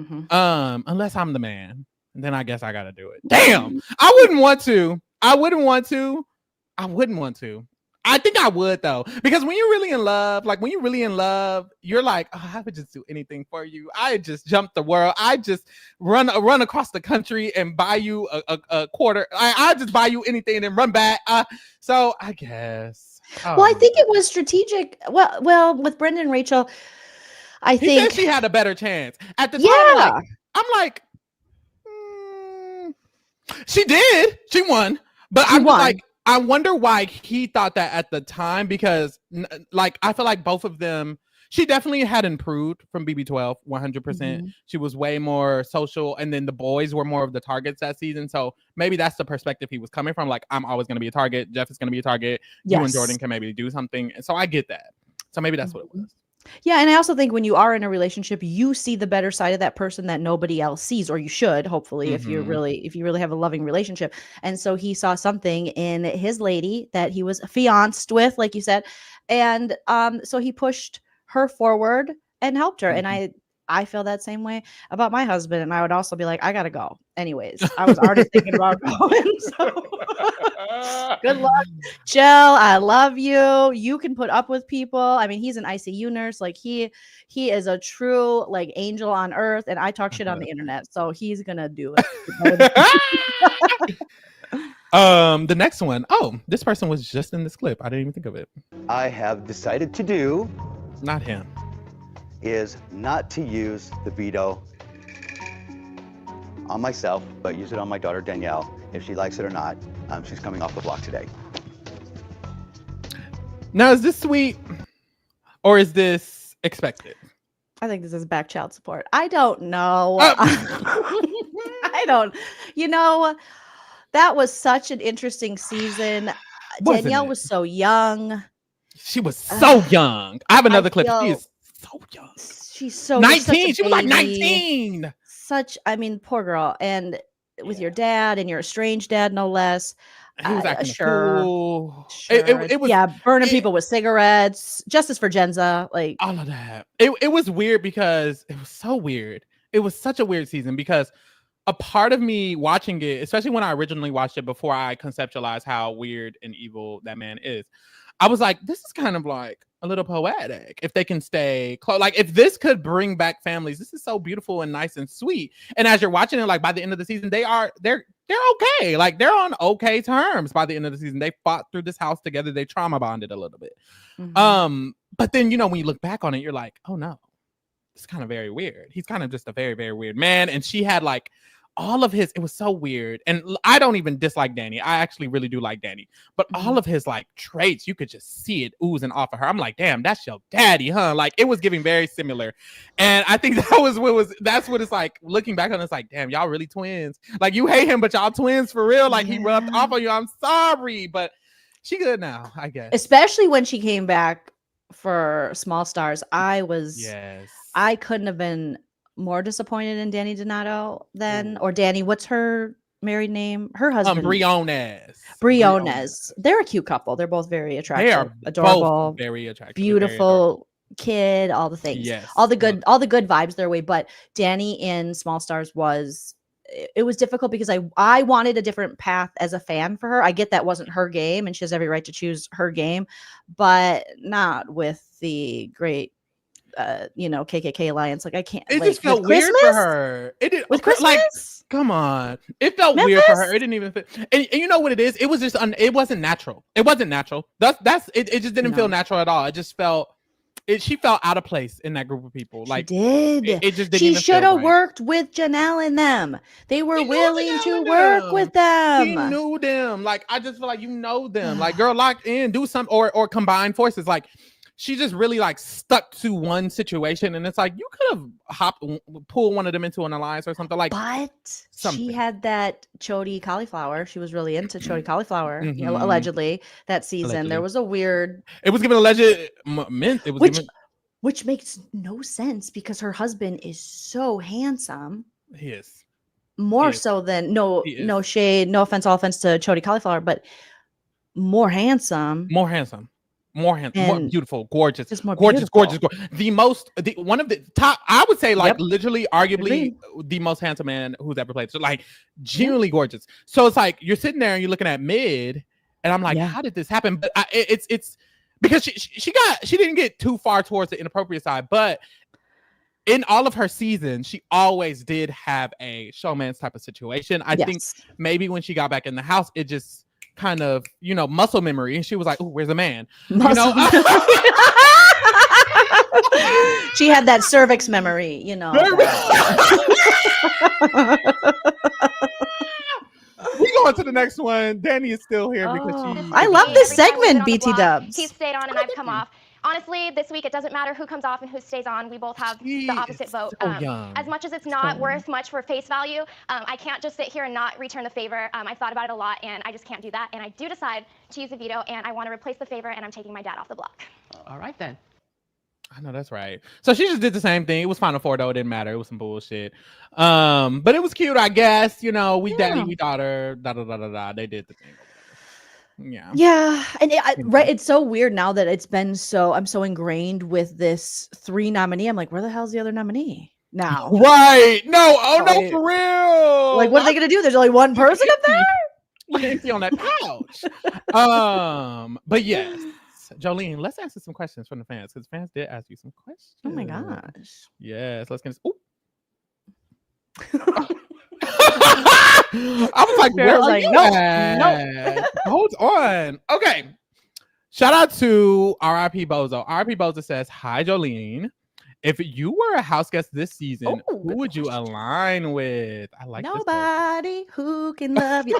Unless I'm the man, then I guess I gotta do it. Damn, I wouldn't want to. I think I would though, because when you're really in love, you're like, oh, I would just do anything for you. I just jump the world. I just run across the country and buy you a quarter. I just buy you anything and then run back. So I guess. Well, I think it was strategic. Well, with Brendan and Rachel, I think she had a better chance at the time. I'm like, she did. She won, but I was like. I wonder why he thought that at the time, because like I feel like both of them, she definitely had improved from BB12 100%. She was way more social, and then the boys were more of the targets that season. So maybe that's the perspective he was coming from. Like, I'm always going to be a target. Jeff is going to be a target. You and Jordan can maybe do something. And so I get that. So maybe that's what it was. Yeah, and I also think when you are in a relationship, you see the better side of that person that nobody else sees, or you should, hopefully, if you really have a loving relationship. And so he saw something in his lady that he was fianced with, like you said, and so he pushed her forward and helped her. And I feel that same way about my husband, and I would also be like, I gotta go. Anyways, I was already thinking about going. So good luck, Jill. I love you. You can put up with people. I mean, he's an ICU nurse. Like he is a true like angel on earth, and I talk shit on the internet, so he's gonna do it. The next one. Oh, this person was just in this clip. I didn't even think of it. I have decided to do. Not him. Is not to use the veto on myself, but use it on my daughter Danielle. If she likes it or not, she's coming off the block today. Now, is this sweet or is this expected? I think this is back child support. I don't know. I don't. You know, that was such an interesting season. Danielle was so young. She was so young. I have another clip. She is so young. She's so 19. She was like 19. I mean, poor girl. And with your dad and your estranged dad, no less. He was acting cool. It was burning people with cigarettes. Justice for Genza, like all of that. It was weird because it was so weird. It was such a weird season because a part of me watching it, especially when I originally watched it before I conceptualized how weird and evil that man is, I was like, this is kind of like a little poetic if they can stay close. Like, if this could bring back families, this is so beautiful and nice and sweet. And as you're watching it, like by the end of the season, they're okay. Like, they're on okay terms by the end of the season. They fought through this house together. They trauma bonded a little bit. But then, you know, when you look back on it, you're like, oh no, it's kind of very weird. He's kind of just a very, very weird man. And she had like all of his, it was so weird. And I don't even dislike Danny. I actually really do like Danny. But all of his like traits, you could just see it oozing off of her. I'm like, damn, that's your daddy, huh? Like, it was giving very similar. And I think that's what it's like looking back on. It's like, damn, y'all really twins. Like, you hate him, but y'all twins for real. Like, he rubbed off on you. I'm sorry, but she good now, I guess. Especially when she came back for Small Stars. I couldn't have been more disappointed in Danny Donato than, or Danny, what's her married name? Her husband. Briones. They're a cute couple. They're both very attractive. They are adorable, both very attractive, beautiful kid, all the things. Yes. All the good vibes their way. But Danny in Small Stars it was difficult because I wanted a different path as a fan for her. I get that wasn't her game and she has every right to choose her game, but not with the great KKK alliance. Like, I can't. It just felt weird for her. It did with Christmas. Like, come on, it felt weird for her. It didn't even fit. And you know what it is? It was just it wasn't natural. It wasn't natural. That's it. It just didn't feel natural at all. It just felt. She felt out of place in that group of people. Like, she did. It just didn't. She should have worked with Janelle and them. They were willing to work with them. She knew them. Like, I just feel like you know them. Like, girl, lock in, do something, or combine forces. Like, she just really like stuck to one situation, and it's like you could have pulled one of them into an alliance or something like. But she had that Chody cauliflower. She was really into Chody cauliflower. You know, allegedly that season. Allegedly. There was a weird. It was given alleged mint. It was which makes no sense because her husband is so handsome. He is more so than no shade, no offense, all offense to Chody cauliflower, but more handsome. More beautiful, gorgeous, gorgeous. One of the top, I would say, like, literally, arguably, the most handsome man who's ever played. So, like, genuinely gorgeous. So it's like you're sitting there and you're looking at Mid, and I'm like, how did this happen? But it's because she didn't get too far towards the inappropriate side, but in all of her seasons, she always did have a showman's type of situation. I think maybe when she got back in the house, it just kind of, muscle memory, and she was like, "Oh, where's the man?" She had that cervix memory, We go on to the next one. Danny is still here because I love this segment, BT Dubs. He stayed on and I've come off. Honestly, this week, it doesn't matter who comes off and who stays on. We both have the opposite vote. As much as it's not worth much for face value, I can't just sit here and not return the favor. I've thought about it a lot, and I just can't do that. And I do decide to use a veto, and I want to replace the favor, and I'm taking my dad off the block. All right, then. I know that's right. So she just did the same thing. It was Final Four, though. It didn't matter. It was some bullshit. But it was cute, I guess. We daddy, we daughter, da-da-da-da-da. They did the thing. Yeah. And it's so weird now that it's been I'm so ingrained with this 3 nominee. I'm like, where the hell's the other nominee now? Right. No. Oh, no, for real. Like, what are they going to do? There's only one person up there? You can't see on that couch. But yes, Joleen, let's answer some questions from the fans, because fans did ask you some questions. Oh my gosh. Yes. Let's get I was like, nope. Hold on. Okay. Shout out to RIP Bozo. RIP Bozo says, "Hi, Joleen. If you were a house guest this season, who would you align with?" I like nobody who can love you.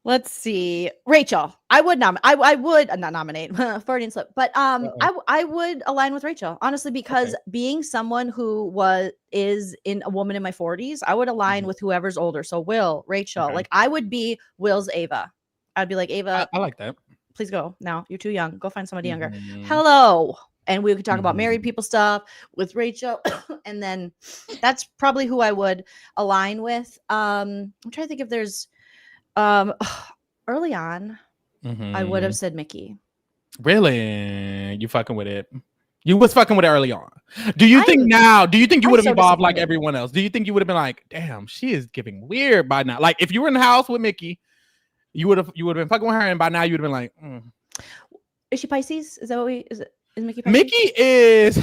Let's see. Rachel. I would not nominate Freudian slip, but I would align with Rachel, honestly, because being someone who is in a woman in my 40s, I would align with whoever's older. So Will, Rachel, like I would be Will's Ava. I'd be like, Ava, I like that. Please go now. You're too young. Go find somebody younger. Hello. And we could talk about married people stuff with Rachel. And then that's probably who I would align with. I'm trying to think if there's early on, I would have said Mickey. Really? You fucking with it? You was fucking with it early on. Do you think you would have so evolved like disappointed. everyone else? Do you think you would have been like, damn, she is giving weird by now? Like if you were in the house with Mickey, you would have been fucking with her, and by now you would have been like, Is she Pisces? Is that what is Mickey Pisces? Mickey is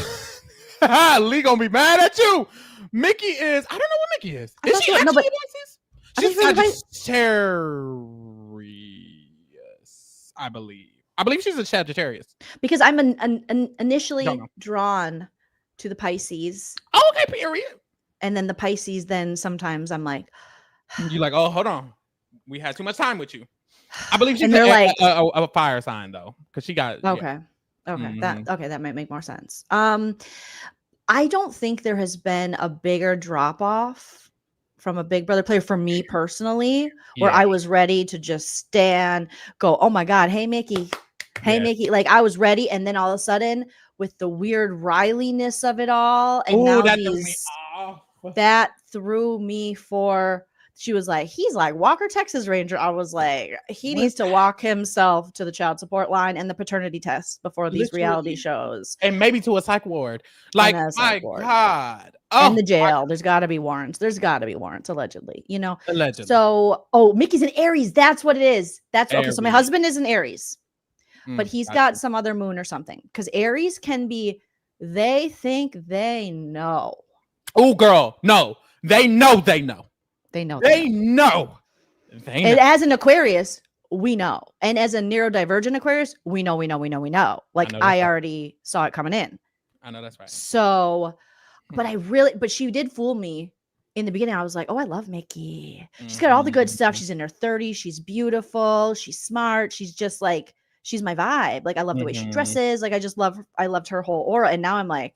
Lee gonna be mad at you. Mickey is, I don't know what Mickey is. Is she actually Pisces? She's Sagittarius, I believe. I believe she's a Sagittarius. Because I'm initially drawn to the Pisces. Oh, okay, period. And then the Pisces, then sometimes I'm like, you're like, oh, hold on, we had too much time with you. I believe she's a fire sign though, because she got that might make more sense. I don't think there has been a bigger drop off from a Big Brother player for me personally, where I was ready to just go, oh my God, hey Mickey. Hey, Mickey, like I was ready. And then all of a sudden with the weird Rileyness of it all. And now that threw me for, she was like, he's like Walker, Texas Ranger. I was like, he needs to walk himself to the child support line and the paternity test before these reality shows. And maybe to a psych ward. Like, my God. And the jail. There's got to be warrants. There's got to be warrants, allegedly, you know? Allegedly. So, Mickey's an Aries. That's what it is. Okay. So my husband is an Aries. But he's got some other moon or something. Because Aries can be, they think they know. Oh, girl. No. They know. And as an Aquarius, we know. And as a neurodivergent Aquarius, we know. Like I already saw it coming in. I know that's right. So, but she did fool me in the beginning. I was like, oh, I love Mickey. She's got all the good stuff. She's in her 30s. She's beautiful. She's smart. She's just like, she's my vibe. Like I love the way she dresses. Like I loved her whole aura. And now I'm like,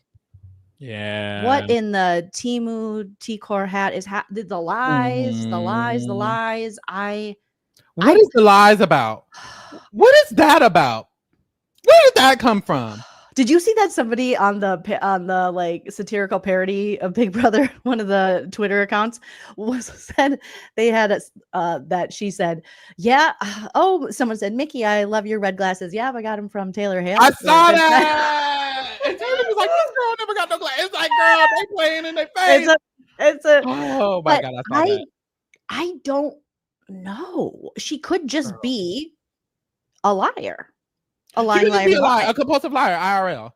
what in the Temu T-Core hat is the lies? What is the lies about? What is that about? Where did that come from? Did you see that somebody on the like satirical parody of Big Brother, one of the Twitter accounts said they had that she said, someone said, Mickey, I love your red glasses. Yeah, I got them from Taylor Hale. I saw that. And Taylor was like, this girl never got no glasses. It's like, girl, they playing in their face. Oh my God, I saw that. I don't know. She could just be a liar. A compulsive liar, IRL.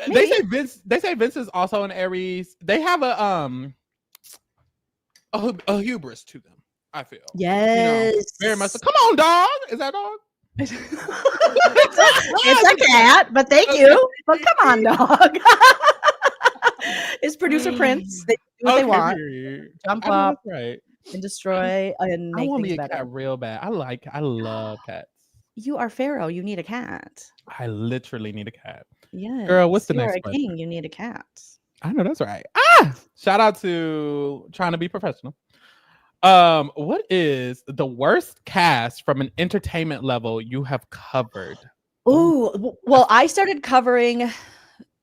Maybe. They say Vince is also an Aries. They have a hubris to them, I feel. Yes. You know, very much. Come on, dog. Is that dog? It's a cat, but thank you. But come on, dog. It's producer Prince. They do what they want. Jump up and destroy and make things better. Cat real bad. I love cats. You are Pharaoh. You need a cat. I literally need a cat. Yeah. Girl, what's the next You're a question? king. You need a cat. I know that's right. Shout out to trying to be professional. What is the worst cast from an entertainment level you have covered? Oh, well, I started covering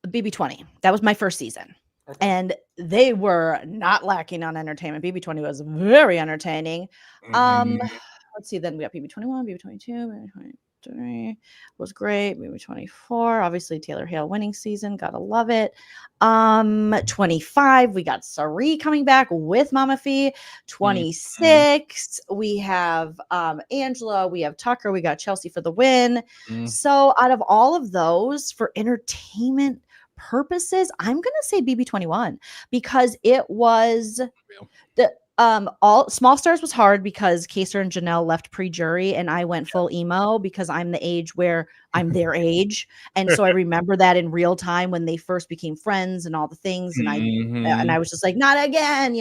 BB20. That was my first season. Okay. And they were not lacking on entertainment. BB20 was very entertaining. Let's see, then we got BB21, BB22, BB23 was great. BB24, obviously Taylor Hale winning season, gotta love it. 25, we got Sari coming back with Mama Fee. 26, we have Angela, we have Tucker, we got Chelsea for the win. So out of all of those, for entertainment purposes, I'm gonna say BB21 because it was all Small Stars was hard because Kaser and Janelle left pre-jury and I went full emo because I'm the age where I'm their age. And so I remember that in real time when they first became friends and all the things. And I was just like, not again,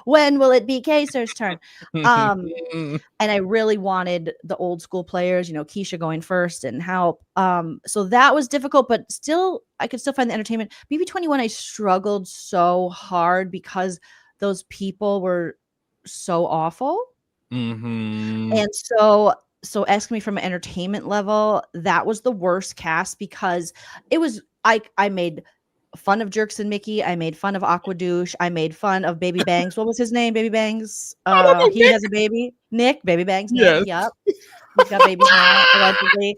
when will it be Kaser's turn? And I really wanted the old school players, Keisha going first and help. So that was difficult, but still, I could still find the entertainment. BB21, I struggled so hard because those people were so awful. And so asking me from an entertainment level, that was the worst cast because it was, I made fun of Jerks and Mickey. I made fun of Aqua Douche. I made fun of Baby Bangs. What was his name? Baby Bangs. He has a baby. Nick, Baby Bangs. Nick. Yes. Yep. He's got babies now, allegedly.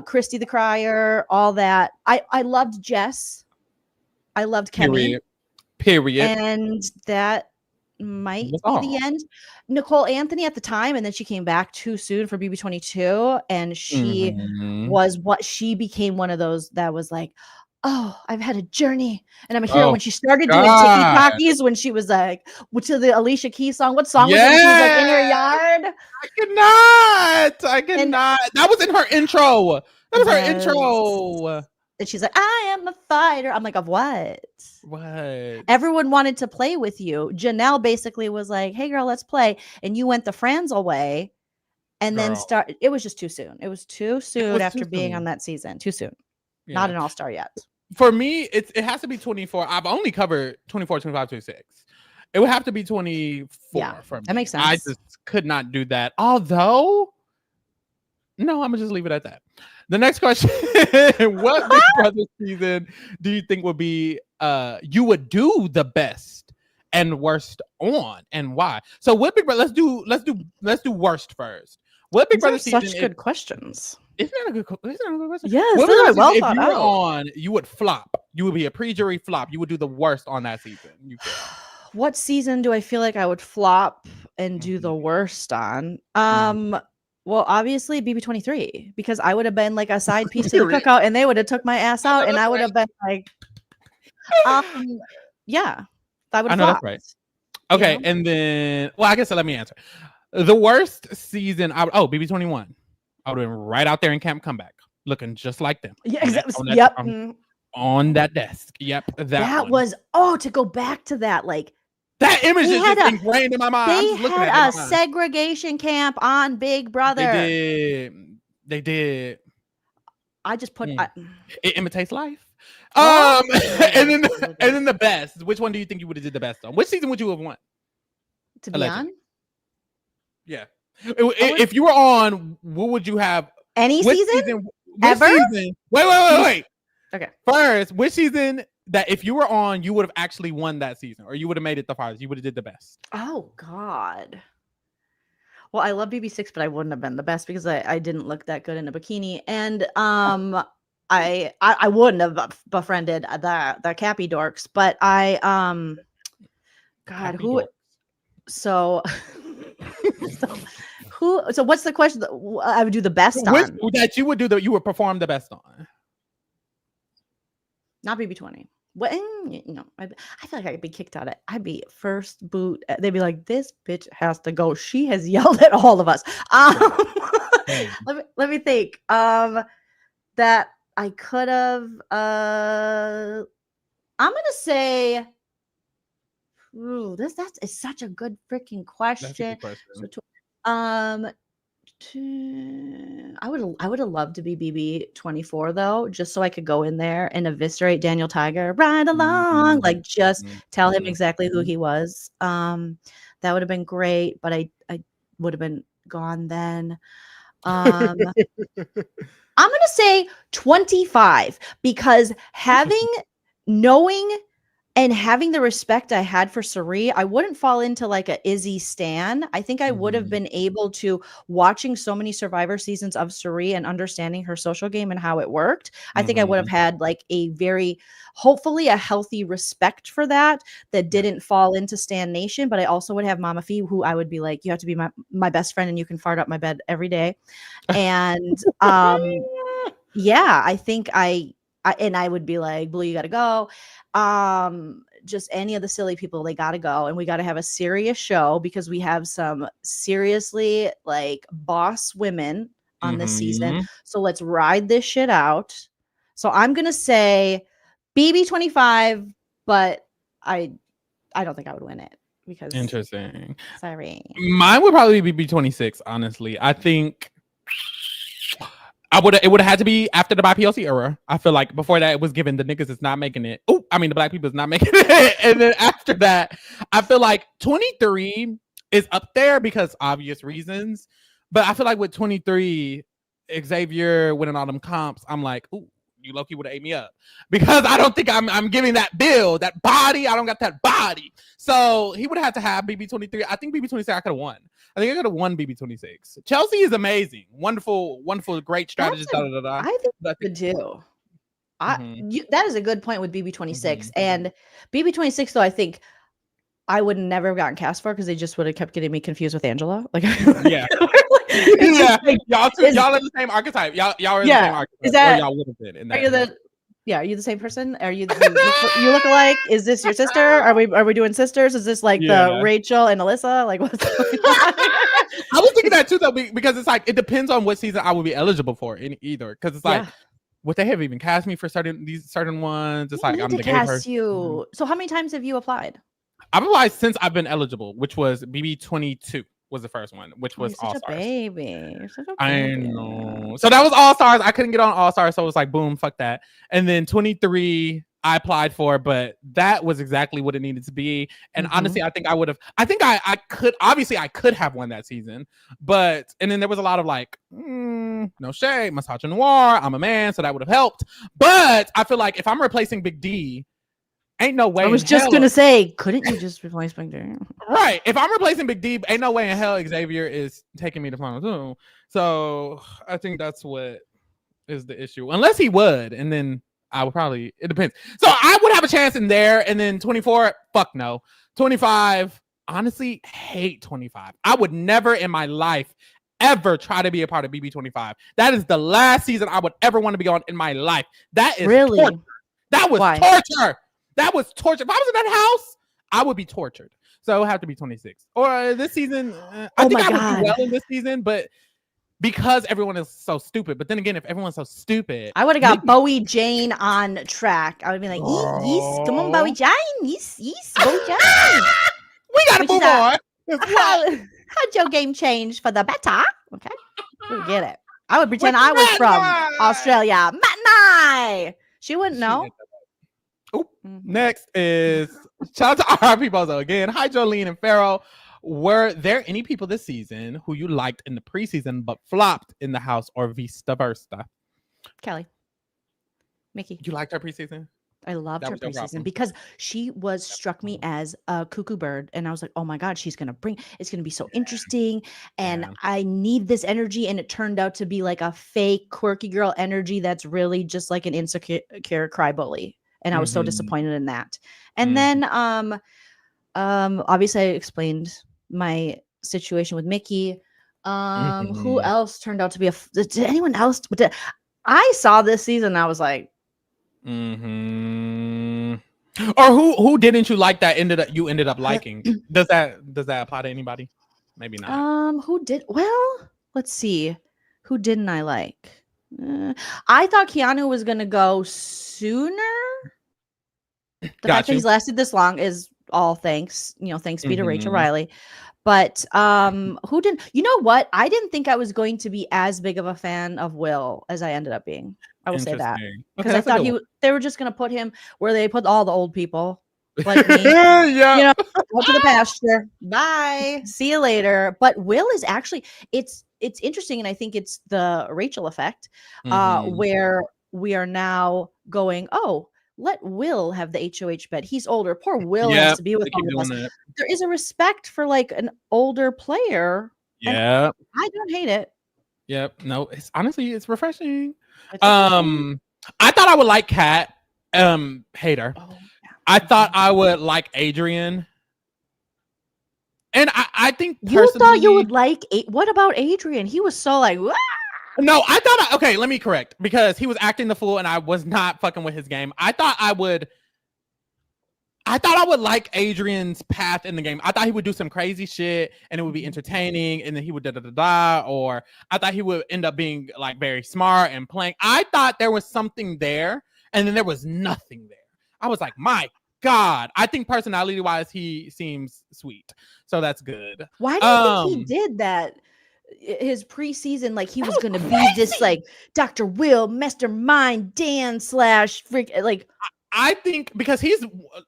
Christy the Crier, all that. I loved Jess. I loved Kemi. Period. And that might be the end. Nicole Anthony at the time, and then she came back too soon for BB22, and she was what she became one of those that was like, oh, I've had a journey and I'm a hero. When she started doing TikTokies, when she was like, to the Alicia Keys song, what song was it when she was like in her yard? I cannot. That was in her intro. That was her intro. And she's like, I am a fighter. I'm like, of what? What? Everyone wanted to play with you. Janelle basically was like, hey, girl, let's play. And you went the Franzel way. And then it was just too soon. It was too soon after being on that season. Too soon. Yeah. Not an all-star yet. For me, it has to be 24. I've only covered 24, 25, 26. It would have to be 24 for me. That makes sense. I just could not do that. Although, no, I'm going to just leave it at that. The next question, what Big Brother season do you think would be you would do the best and worst on, and why? So what Big Brother, let's do worst first. What Big Brother season? Such good questions. Isn't that a good question? Yes, what they're well if thought you out. were on, you would flop. You would be a pre-jury flop. You would do the worst on that season. What season do I feel like I would flop and do the worst on? Well, obviously BB23, because I would have been like a side piece to the cookout, and they would have took my ass out, and I would have been like, yeah, I would have flop. That's right. Okay, and then, well, I guess let me answer. The worst season, BB21. I would have been right out there in Camp Comeback, looking just like them. Yeah, exactly. On that desk. Yep. That was, to go back to that, like, that image is just ingrained in my mind. They had a segregation camp on Big Brother. They did. I just put it imitates life. And then the best. Which one do you think you would have did the best on? Which season would you have won? To be on? Yeah. If you were on, what would you have? Any season? Ever? Season? Wait. Okay. First, which season that if you were on, you would have actually won that season, or you would have made it the farthest? You would have did the best. Oh God. Well, I love BB6, but I wouldn't have been the best because I didn't look that good in a bikini, and I wouldn't have befriended the Cappy dorks, but God, Cappy who? Dorks. So what's the question that I would do the best on? That you would do you would perform the best on. Not BB20. What? I feel like I could be kicked out. I'd be first boot. They'd be like, "This bitch has to go. She has yelled at all of us." Let me think. That I could have. I'm gonna say. Ooh, that is such a good freaking question. I would have loved to be BB24 though, just so I could go in there and eviscerate Daniel Tiger, ride along, like just tell him exactly who he was. That would have been great, but I would have been gone then. I'm gonna say 25 because knowing and having the respect I had for Cirie, I wouldn't fall into like a Izzy stan. I think I would have been able to, watching so many Survivor seasons of Cirie and understanding her social game and how it worked. I think I would have had like hopefully a healthy respect for that didn't fall into Stan Nation. But I also would have Mama Fee, who I would be like, you have to be my best friend and you can fart up my bed every day. And yeah, I think I would be like, Blue, you got to go. Just any of the silly people, they got to go. And we got to have a serious show because we have some seriously like boss women on this season. So let's ride this shit out. So I'm going to say BB25, but I don't think I would win it because. Interesting. Sorry. Mine would probably be BB26, honestly. I think it would have had to be after the BIPOC era. I feel like before that it was given the niggas is not making it. The black people is not making it. And then after that, I feel like 23 is up there because obvious reasons. But I feel like with 23, Xavier winning all them comps, I'm like, you low-key would have ate me up because I don't think I'm giving that build, that body. I don't got that body. So he would have had to have BB23. I think BB26 I could have won. I think I could have won BB26. Chelsea is amazing. Wonderful, great strategist. I think that's good too. That is a good point with BB26. And BB26, though, I think I would never have gotten cast for because they just would have kept getting me confused with Angela. Like, yeah. Like, y'all are the same archetype. Y'all are the same archetype. Is that, y'all would have been in that. Are you the same person? Are you look alike? Is this your sister? Are we doing sisters? Is this like the Rachel and Alyssa? Like, what's going on? I was thinking that too, though, because it's like it depends on what season I would be eligible for in either. Because it's like, would they have even cast me for certain ones? It's like I'm the gay person. You. So how many times have you applied? I've applied since I've been eligible, which was BB22 was the first one, which was All Stars. Baby. I know. So that was All Stars. I couldn't get on All Stars, so it was like boom, fuck that. And then 23 I applied for, but that was exactly what it needed to be. And honestly, I think I would have. I think I could. Obviously, I could have won that season, but and then there was a lot of like, no shade, misogynoir. I'm a man, so that would have helped. But I feel like if I'm replacing Big D, ain't no way. I was just gonna say, couldn't you just replace Big D? Right. If I'm replacing Big D, ain't no way in hell Xavier is taking me to final two. So I think that's what is the issue. Unless he would, and then I would probably. It depends. So I would have a chance in there, and then 24. Fuck no. 25. Honestly, hate 25. I would never in my life ever try to be a part of BB25. That is the last season I would ever want to be on in my life. That is really torture. That was torture. That was torture. If I was in that house, I would be tortured. So it would have to be 26. Or this season, I think I would do well in this season, but because everyone is so stupid. But then again, if everyone's so stupid, I would have got Bowie Jane on track. I would be like, yes, come on, Bowie Jane. Yes, Bowie Jane. We got to move on. How'd your game change for the better? Okay, we get it. I would pretend I was from Australia. Matinee. She wouldn't know. Next is shout out to RP Bozo again. Hi, Joleen and Pharaoh. Were there any people this season who you liked in the preseason but flopped in the house, or vice versa? Kelly. Mickey. You liked her preseason? I loved her preseason because she struck me as a cuckoo bird. And I was like, oh my God, it's going to be so interesting. And I need this energy. And it turned out to be like a fake quirky girl energy that's really just like an insecure cry bully. And I was so disappointed in that. And then obviously I explained my situation with Mickey. Who else turned out to be did anyone else? I saw this season and I was like, or who didn't you like that you ended up liking? Does that apply to anybody? Maybe not. Well, let's see. Who didn't I like? I thought Keanu was gonna go sooner. The fact that he's lasted this long is all thanks be to Rachel Riley. But who didn't? You know what? I didn't think I was going to be as big of a fan of Will as I ended up being. I will say that because I thought they were just going to put him where they put all the old people like me. Go to the pasture. Bye. See you later. But Will is actually it's interesting, and I think it's the Rachel effect, where we are now going, oh, let Will have the HOH bed. He's older. Poor Will has to be with all of us. There is a respect for like an older player. Yeah. I don't hate it. Yep. No, it's honestly refreshing. I thought I would like Kat. Hater. I thought I would like Adrian. And I think you thought you would like what about Adrian? He was so like, wah! No, I thought okay, let me correct, because he was acting the fool and I was not fucking with his game. I thought I would like Adrian's path in the game. I thought he would do some crazy shit and it would be entertaining, and then he would or I thought he would end up being like very smart and playing. I thought there was something there, and then there was nothing there. I was like, my God. I think personality wise he seems sweet. So that's good. Why do you think he did that? His preseason, like he was gonna be this like Dr. Will, mastermind, Dan / freak. Like I think because he's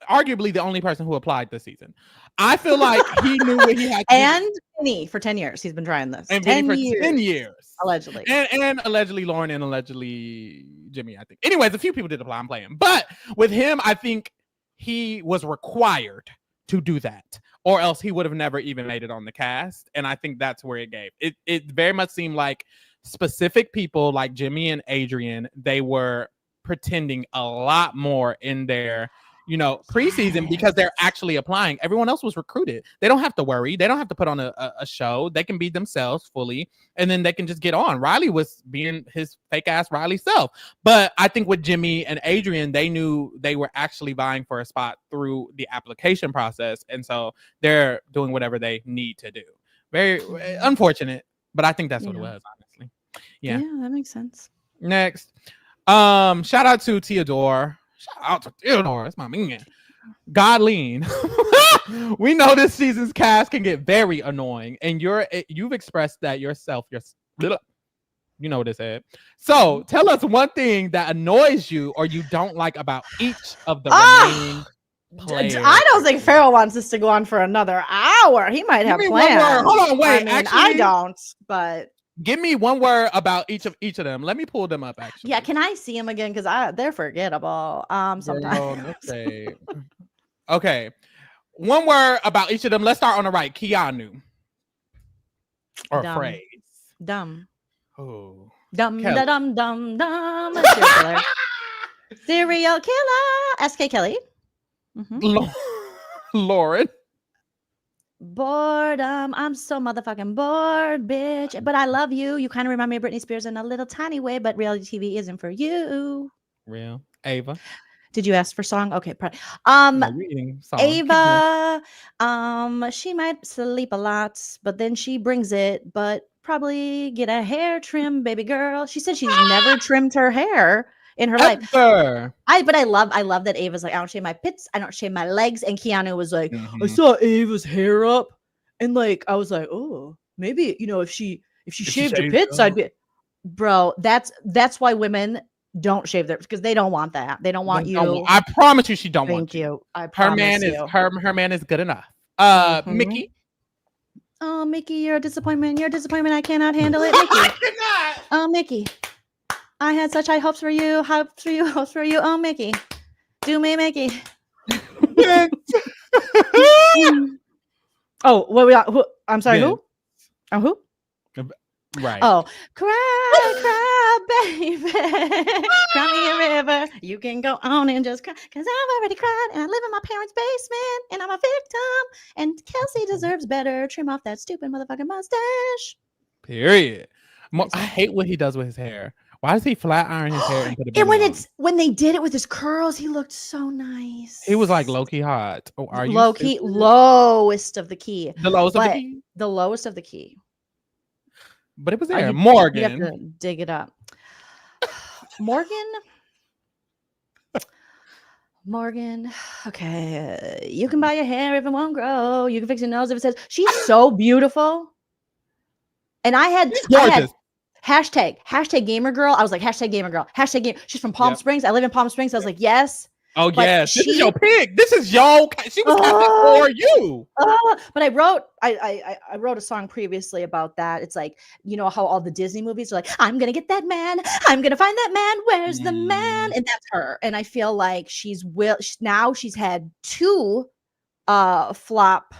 arguably the only person who applied this season. I feel like he knew what he had to And do. Vinny for 10 years. He's been trying this. And 10 Vinny for years. 10 years. Allegedly. And allegedly Lauren and allegedly Jimmy, I think. Anyways, a few people did apply. I'm playing. But with him, I think he was required to do that. Or else he would have never even made it on the cast. And I think that's where it gave. It very much seemed like specific people like Jimmy and Adrian, they were pretending a lot more in their preseason because they're actually applying. Everyone else was recruited. They don't have to worry. They don't have to put on a show. They can be themselves fully, and then they can just get on. Riley was being his fake ass Riley self. But I think with Jimmy and Adrian, they knew they were actually vying for a spot through the application process. And so they're doing whatever they need to do. Very unfortunate, but I think that's what it was, honestly. Yeah, that makes sense. Next. Shout out to Theodore. Shout out to Theodore. That's my man. Godleen. We know this season's cast can get very annoying, and you've expressed that yourself. You know what it said. So tell us one thing that annoys you or you don't like about each of the remaining players. I don't think Pharaoh wants this to go on for another hour. He might have plans. Hold on, wait. I don't, but give me one word about each of them. Let me pull them up. Actually, yeah. Can I see them again? Because they're forgettable. Sometimes. Okay. One word about each of them. Let's start on the right. Keanu. Or Dumb. phrase. Dumb. Oh. Dumb. Kelly. Dumb. Dumb. Dumb. Serial killer. SK Kelly. Mm-hmm. Lauren. Boredom. I'm so motherfucking bored, bitch. But I love you. You kind of remind me of Britney Spears in a little tiny way, but reality TV isn't for you. Real. Ava. Did you ask for song? Okay. Song. Ava. She might sleep a lot, but then she brings it. But probably get a hair trim, baby girl. She said she's never trimmed her hair in her life. But I love that Ava's like, I don't shave my pits, I don't shave my legs, and Keanu was like, I saw Ava's hair up, and like I was like, oh, maybe if she shaved her pits, I'd be, bro. That's why women don't shave their, because they don't want that. They don't want you. I promise you, she don't want you. Her man is good enough. Mickey. Oh, Mickey, you're a disappointment. You're a disappointment. I cannot handle it, Mickey. I cannot. Oh, Mickey. I had such high hopes for you. Hopes for you. Oh, Mickey. Do me, Mickey. Oh, what we got? Who? I'm sorry, who? Oh, who? Right. Oh, cry, baby. Cry me a river. You can go on and just cry, because I've already cried, and I live in my parents' basement, and I'm a victim, and Kelsey deserves better. Trim off that stupid motherfucking mustache. Period. I hate what he does with his hair. Why does he flat iron his hair and put it? And when they did it with his curls, he looked so nice. He was like low-key hot. Oh, are you low-key? Lowest of the key. The lowest of the key? The lowest of the key. But it was there. Morgan. You have to dig it up. Morgan. Okay. You can buy your hair if it won't grow. You can fix your nose if it says. She's so beautiful. And I had hashtag gamer girl. I was like, hashtag gamer girl. Hashtag game. She's from Palm Springs. I live in Palm Springs. I was like, yes. Oh, yes. This is your pick. This is your. She was casted for you. But I wrote a song previously about that. It's like, how all the Disney movies are like, I'm going to get that man. I'm going to find that man. Where's the man? And that's her. And I feel like she's had 2 flop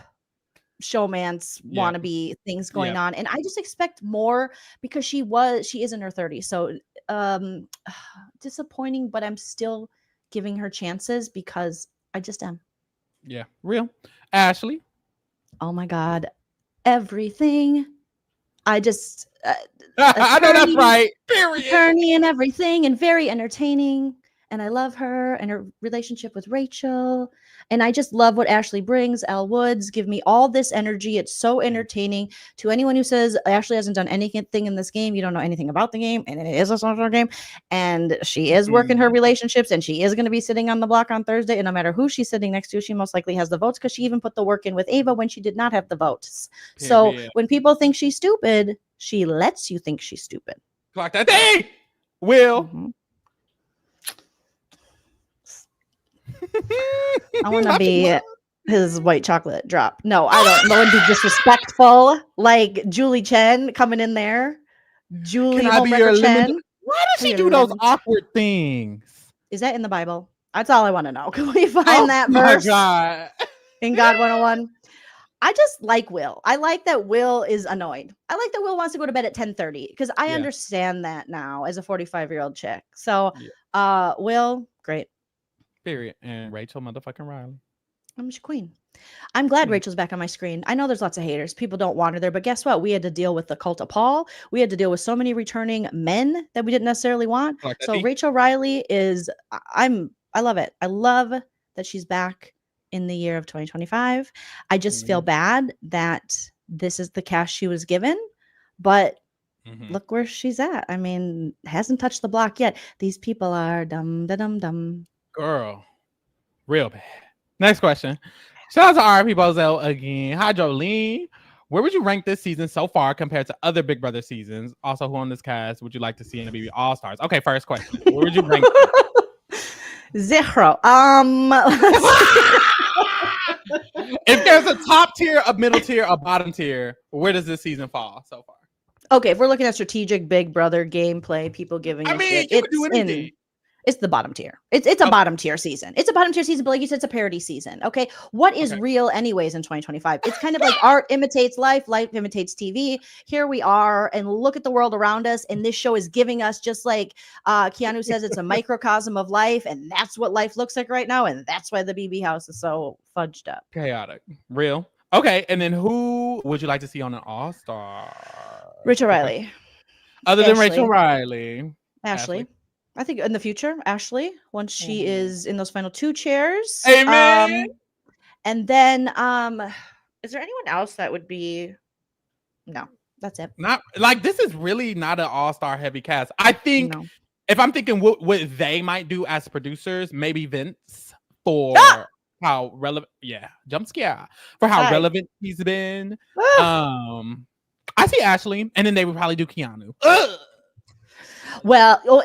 showmance wannabe things going on. And I just expect more because she is in her 30s. So disappointing, but I'm still giving her chances because I just am. Yeah, real. Ashley. Oh my God. Everything. I just I know that's right. Period. Attorney and everything, and very entertaining. And I love her and her relationship with Rachel. And I just love what Ashley brings. Elle Woods give me all this energy. It's so entertaining. To anyone who says Ashley hasn't done anything in this game, you don't know anything about the game. And it is a social game. And she is working her relationships. And she is going to be sitting on the block on Thursday. And no matter who she's sitting next to, she most likely has the votes, because she even put the work in with Ava when she did not have the votes. Period. So when people think she's stupid, she lets you think she's stupid. Clock that day. Will. I want to be his white chocolate drop. No, I don't. No one be disrespectful. Like Julie Chen coming in there. Julie Can I be your Homewrecker lemon? Chen. Why does she do those awkward things? Is that in the Bible? That's all I want to know. Can we find that my verse God. in God 101? I just like Will. I like that Will is annoyed. I like that Will wants to go to bed at 10:30 because I understand that now as a 45-year-old chick. So, Will, great. Period. And Rachel motherfucking Riley. I'm just queen. I'm glad Rachel's back on my screen. I know there's lots of haters. People don't want her there, but guess what? We had to deal with the cult of Paul. We had to deal with so many returning men that we didn't necessarily want. So Rachel Riley is, I love it. I love that she's back in the year of 2025. I just feel bad that this is the cast she was given, but look where she's at. I mean, hasn't touched the block yet. These people are dumb. Girl, real bad. Next question. Shout out to RP Bozo again. Hi, Joleen. Where would you rank this season so far compared to other Big Brother seasons? Also, who on this cast would you like to see in the BB All Stars? Okay, first question. Where would you rank Zero. If there's a top tier, a middle tier, a bottom tier, where does this season fall so far? Okay, if we're looking at strategic Big Brother gameplay, people giving shit, you could do anything. It's the bottom tier. It's a bottom tier season. It's a bottom tier season, but like you said, it's a parody season. Okay. What is real anyways in 2025? It's kind of like art imitates life, life imitates TV. Here we are, and look at the world around us. And this show is giving us, just like Keanu says, it's a microcosm of life, and that's what life looks like right now. And that's why the BB house is so fudged up. Chaotic. Real. Okay. And then who would you like to see on an All-Star? Rachel Riley. Other than Rachel Riley. Ashley. I think in the future, Ashley, once she is in those final 2 chairs. Amen. And then is there anyone else that would be? No, that's it. Not like this is really not an all-star heavy cast. I think if I'm thinking what they might do as producers, maybe Vince for how relevant, jump scare for how relevant he's been. I see Ashley, and then they would probably do Keanu. Well,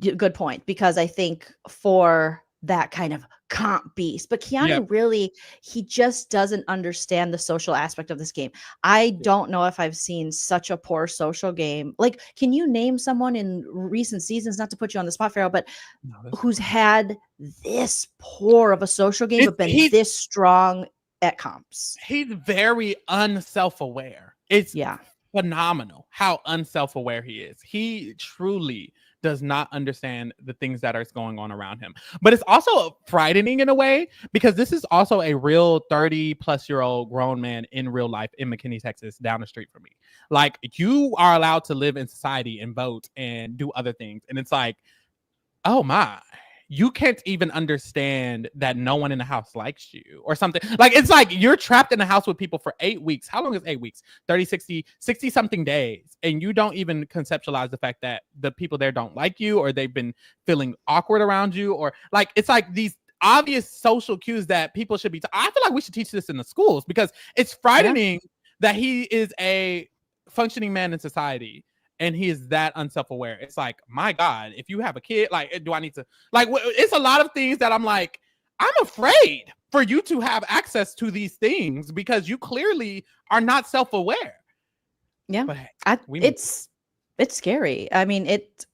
good point, because I think for that kind of comp beast, but Keanu really, he just doesn't understand the social aspect of this game. I don't know if I've seen such a poor social game. Like, can you name someone in recent seasons, not to put you on the spot, Pharaoh, but who's had this poor of a social game, but been this strong at comps? He's very unself-aware. It's phenomenal how unself-aware he is. He truly does not understand the things that are going on around him. But it's also frightening in a way, because this is also a real 30-plus-year-old grown man in real life in McKinney, Texas, down the street from me. Like, you are allowed to live in society and vote and do other things. And it's like, oh my, you can't even understand that no one in the house likes you or something. Like, it's like you're trapped in the house with people for 8 weeks. How long is 8 weeks? 30, 60 something days. And you don't even conceptualize the fact that the people there don't like you, or they've been feeling awkward around you, or like, it's like these obvious social cues that people should be. I feel like we should teach this in the schools, because it's frightening that he is a functioning man in society. And he is that unself-aware. It's like, my God, if you have a kid, like, do I need to, like, it's a lot of things that I'm like, I'm afraid for you to have access to these things, because you clearly are not self-aware. Yeah, but it's scary. I mean, it's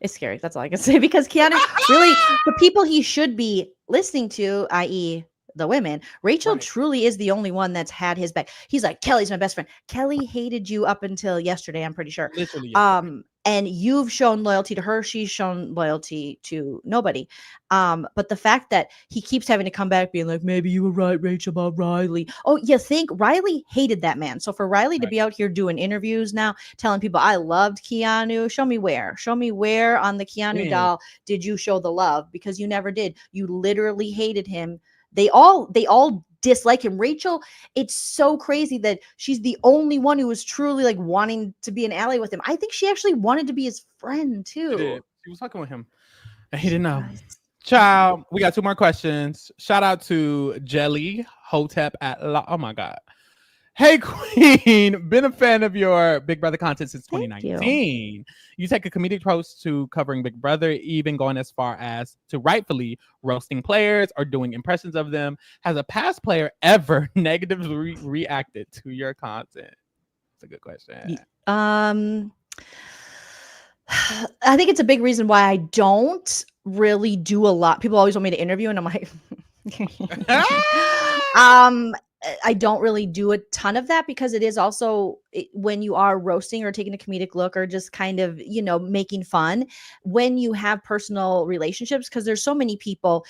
scary. That's all I can say, because Keanu, really, the people he should be listening to, i.e., the women, Rachel truly is the only one that's had his back. He's like, Kelly's my best friend. Kelly hated you up until yesterday, I'm pretty sure. Literally, and you've shown loyalty to her. She's shown loyalty to nobody. But the fact that he keeps having to come back being like, maybe you were right, Rachel, about Riley. Oh, you think Riley hated that man? So for Riley to be out here doing interviews now, telling people, I loved Keanu. Show me where on the Keanu doll did you show the love? Because you never did. You literally hated him. They all dislike him. Rachel, it's so crazy that she's the only one who was truly like wanting to be an ally with him. I think she actually wanted to be his friend too. She was fucking with him, and he didn't know. Child, we got 2 more questions. Shout out to Jelly Hotep at oh my God. Hey, Queen, been a fan of your Big Brother content since Thank 2019. You take a comedic approach to covering Big Brother, even going as far as to rightfully roasting players or doing impressions of them. Has a past player ever negatively reacted to your content? That's a good question. I think it's a big reason why I don't really do a lot. People always want me to interview, and I'm like, I don't really do a ton of that because it is also when you are roasting or taking a comedic look or just kind of, making fun when you have personal relationships, because there's so many people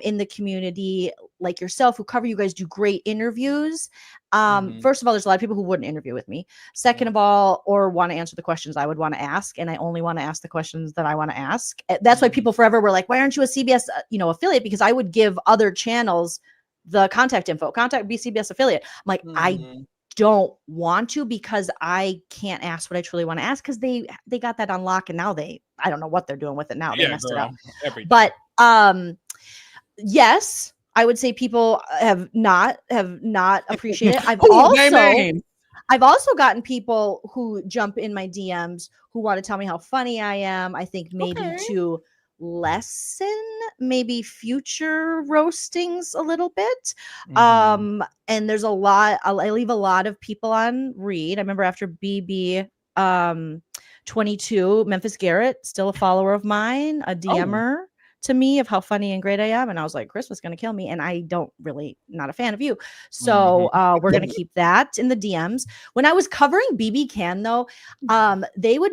in the community like yourself who cover. You guys do great interviews. First of all, there's a lot of people who wouldn't interview with me. Second of all, or want to answer the questions I would want to ask. And I only want to ask the questions that I want to ask. That's why people forever were like, why aren't you a CBS, affiliate? Because I would give other channels the contact info, contact BCBS affiliate. I'm like, I don't want to because I can't ask what I truly want to ask because they got that on lock and now I don't know what they're doing with it now. They messed it up. But yes, I would say people have not appreciated it. I've also gotten people who jump in my DMs who want to tell me how funny I am. I think maybe to lessen maybe future roastings a little bit. And there's a lot. I leave a lot of people on read. I remember after BB 22, Memphis Garrett, still a follower of mine, a DMer to me of how funny and great I am. And I was like, Chris was going to kill me. And I not a fan of you. So we're going to keep that in the DMs. When I was covering BB Can though, they were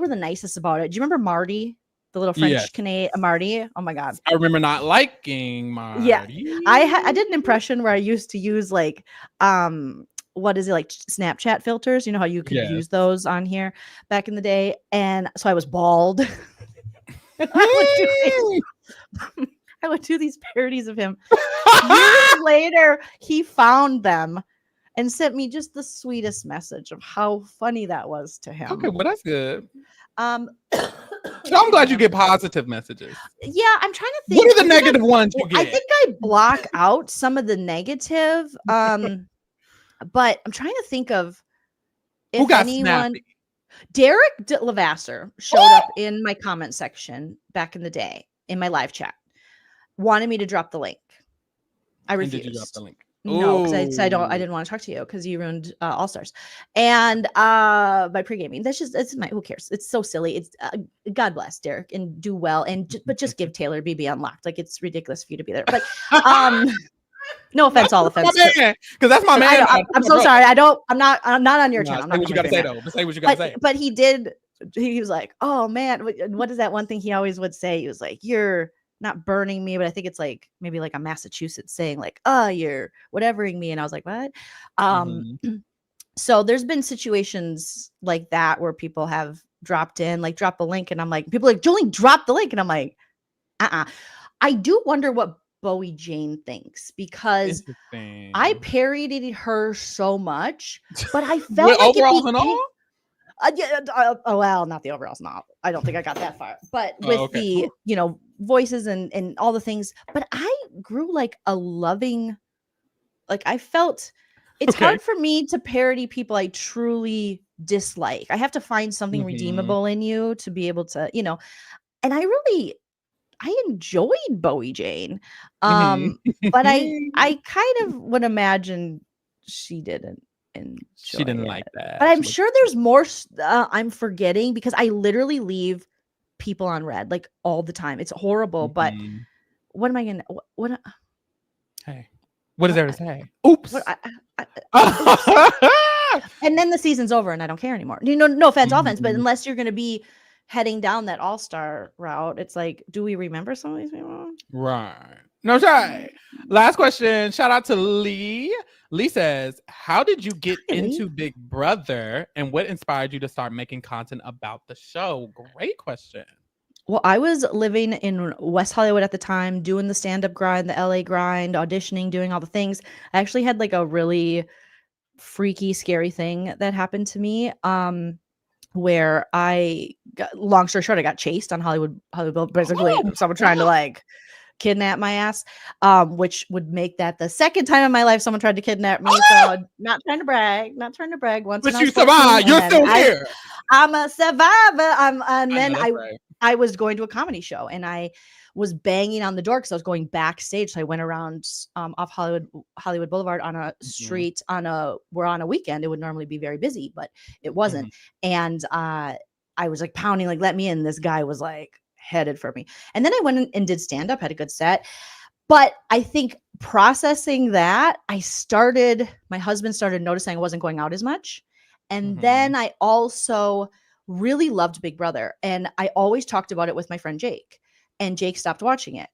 the nicest about it. Do you remember Marty? The little French Canadian Marty. Oh my God. I remember not liking Marty. Yeah. I did an impression where I used to use like, what is it, like Snapchat filters? You know how you could use those on here back in the day. And so I was bald. I would do these parodies of him. Years later, he found them and sent me just the sweetest message of how funny that was to him. Okay, well, that's good. So I'm glad you get positive messages. Yeah, I'm trying to think. What are the negative ones you get? I think I block out some of the negative. But I'm trying to think of if who got anyone. snappy? Derek Lavasser showed up in my comment section back in the day in my live chat. Wanted me to drop the link. I refused. Did you drop the link? No, because I said I didn't want to talk to you because you ruined All Stars and by pre-gaming. Who cares? It's so silly. It's God bless Derek and do well but just give Taylor BB unlocked. Like it's ridiculous for you to be there. But no offense, all offense. Because that's my man. I'm so sorry. I'm not on your channel. Say what you gotta say though. Say what you gotta say. But he did. He was like, oh man, what is that one thing he always would say? He was like, you're not burning me, but I think it's like maybe like a Massachusetts saying like, oh, you're whatevering me. And I was like, what? So there's been situations like that where people have dropped in, like drop a link. And I'm like, people are like, Joleen, drop the link. And I'm like, I do wonder what Bowie Jane thinks because I parodied her so much, but I felt like overalls and all? Well, not the overalls, not. I don't think I got that far, but with the voices and all the things. But I grew like a loving, like I felt it's hard for me to parody people I truly dislike. I have to find something redeemable in you to be able to, and I enjoyed Bowie Jane. But I kind of would imagine she didn't. She didn't like that. But I'm sure there's more I'm forgetting because I literally leave people on red like all the time. It's horrible, but what am I gonna what hey, what is there to say? Oops. And then the season's over and I don't care anymore. No offense, offense, but unless you're gonna be heading down that all-star route, it's like, do we remember some of these people? Right. No shy. Last question. Shout out to Lee. Lee says, how did you get into Big Brother and what inspired you to start making content about the show? Great question. Well, I was living in West Hollywood at the time, doing the stand-up grind, the LA grind, auditioning, doing all the things. I actually had like a really freaky, scary thing that happened to me. Where long story short, I got chased on Hollywood Boulevard, basically someone trying to like kidnap my ass, which would make that the second time in my life someone tried to kidnap me. So not trying to brag. Once, but you survived. You're still here. I'm a survivor. And then right. I was going to a comedy show and I was banging on the door because I was going backstage. So I went around off Hollywood Boulevard on a street we're on a weekend. It would normally be very busy, but it wasn't. And I was like pounding, like, let me in. This guy was like headed for me. And then I went and did stand up, had a good set. But I think processing that, my husband started noticing I wasn't going out as much. And then I also really loved Big Brother. And I always talked about it with my friend Jake. And Jake stopped watching it.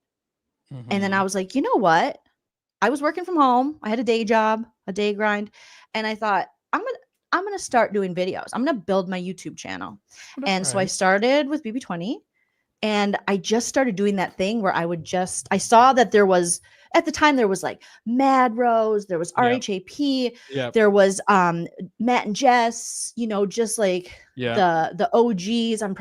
And then I was like, you know what? I was working from home. I had a day job, a day grind. And I thought, I'm going to start doing videos. I'm going to build my YouTube channel. So I started with BB20 and I just started doing that thing where I saw that there was, at the time there was like Mad Rose, there was RHAP, there was Matt and Jess, just like the OGs. I'm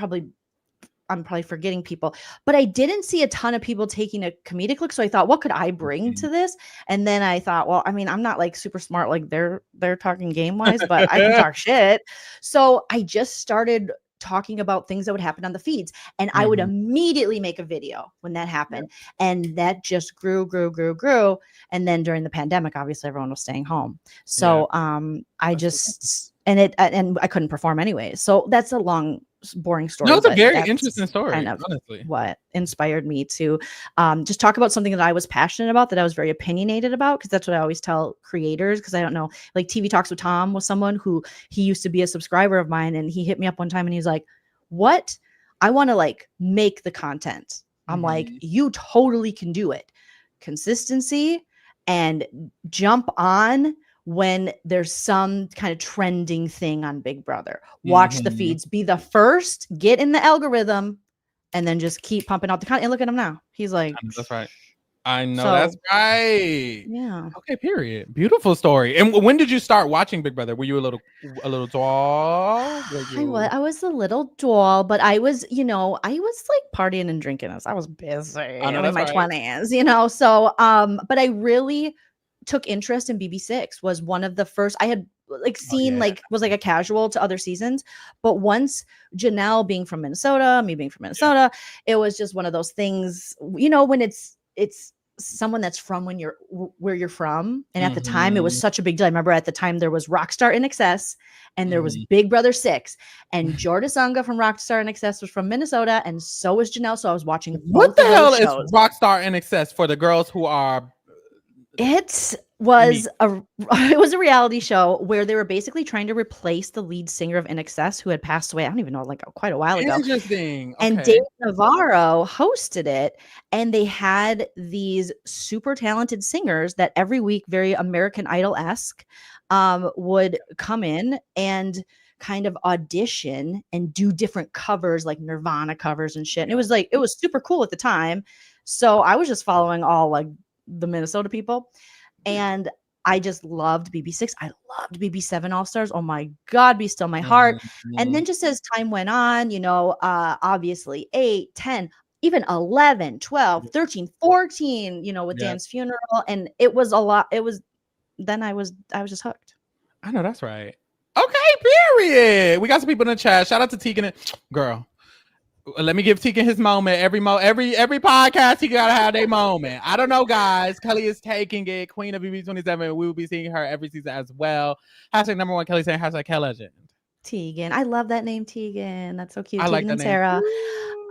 probably forgetting people, but I didn't see a ton of people taking a comedic look. So I thought, what could I bring to this? And then I thought, well, I mean, I'm not like super smart, like they're talking game wise, but I can talk shit. So I just started talking about things that would happen on the feeds. And I would immediately make a video when that happened. And that just grew. And then during the pandemic, obviously everyone was staying home. So I just, and I couldn't perform anyway. So that's a long, boring story. No, it's a very interesting story, kind of honestly. What inspired me to just talk about something that I was passionate about, that I was very opinionated about, because that's what I always tell creators. Because I don't know, like TV Talks with Tom was someone who he used to be a subscriber of mine, and he hit me up one time and he's like, what? I want to like make the content. I'm like, you totally can do it. Consistency and jump on when there's some kind of trending thing on Big Brother. Watch the feeds, be the first, get in the algorithm, and then just keep pumping out the content. And look at him now. He's like, that's right. I know, that's right. Yeah. Okay, period. Beautiful story. And when did you start watching Big Brother? Were you a little doll? I was a little doll, but I was, I was like partying and drinking as I was busy in my 20s, So, but I really took interest in BB6. Was one of the first I had like seen, was like a casual to other seasons. But once Janelle being from Minnesota, me being from Minnesota, it was just one of those things, when it's someone that's from where you're from. And at the time it was such a big deal. I remember at the time there was Rockstar in Excess and there was Big Brother 6, and Jordan Sunga from Rockstar in Excess was from Minnesota, and so was Janelle. So I was watching what the hell is Rockstar in Excess for the girls who are. It was a reality show where they were basically trying to replace the lead singer of INXS, who had passed away. I don't even know, like quite a while ago. Interesting. Okay. And Dave Navarro hosted it, and they had these super talented singers that every week, very American Idol-esque, would come in and kind of audition and do different covers, like Nirvana covers and shit. And it was super cool at the time. So I was just following all like the Minnesota people, and I just loved BB6. I loved BB7 All-Stars. Oh my God, Be Still My Heart. And then just as time went on, obviously 8, 10, even 11, 12, 13, 14, with Dan's funeral. And it was a lot. Then I was just hooked. I know, that's right. Okay, period. We got some people in the chat. Shout out to Tegan. Girl, let me give Tegan his moment. Every podcast, he gotta have their moment. I don't know, guys. Kelly is taking it. Queen of BB27. We will be seeing her every season as well. #1 Kelly saying #Kel Legend. Tegan, I love that name, Tegan. That's so cute. I Tegan like that and name.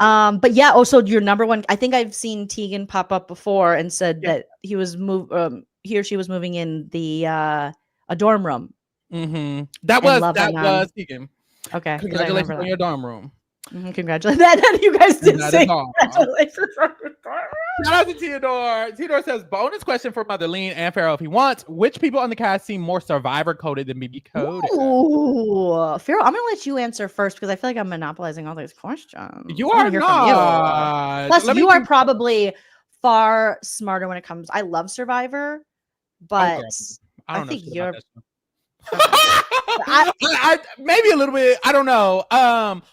Sarah. But yeah. Also, your #1. I think I've seen Tegan pop up before and said that he or she was moving in a dorm room. That was Tegan. Okay, congratulations on your dorm room. Congratulations. That you guys did say. Congratulations. Shout out to Theodore. Theodore says, bonus question for Mother Lean and Pharaoh if he wants. Which people on the cast seem more survivor coded than BB coded? Ooh, Pharaoh, I'm gonna let you answer first because I feel like I'm monopolizing all these questions. You are not. Plus, you are probably far smarter when it comes. I love Survivor, but I think you're. Maybe a little bit. I don't know.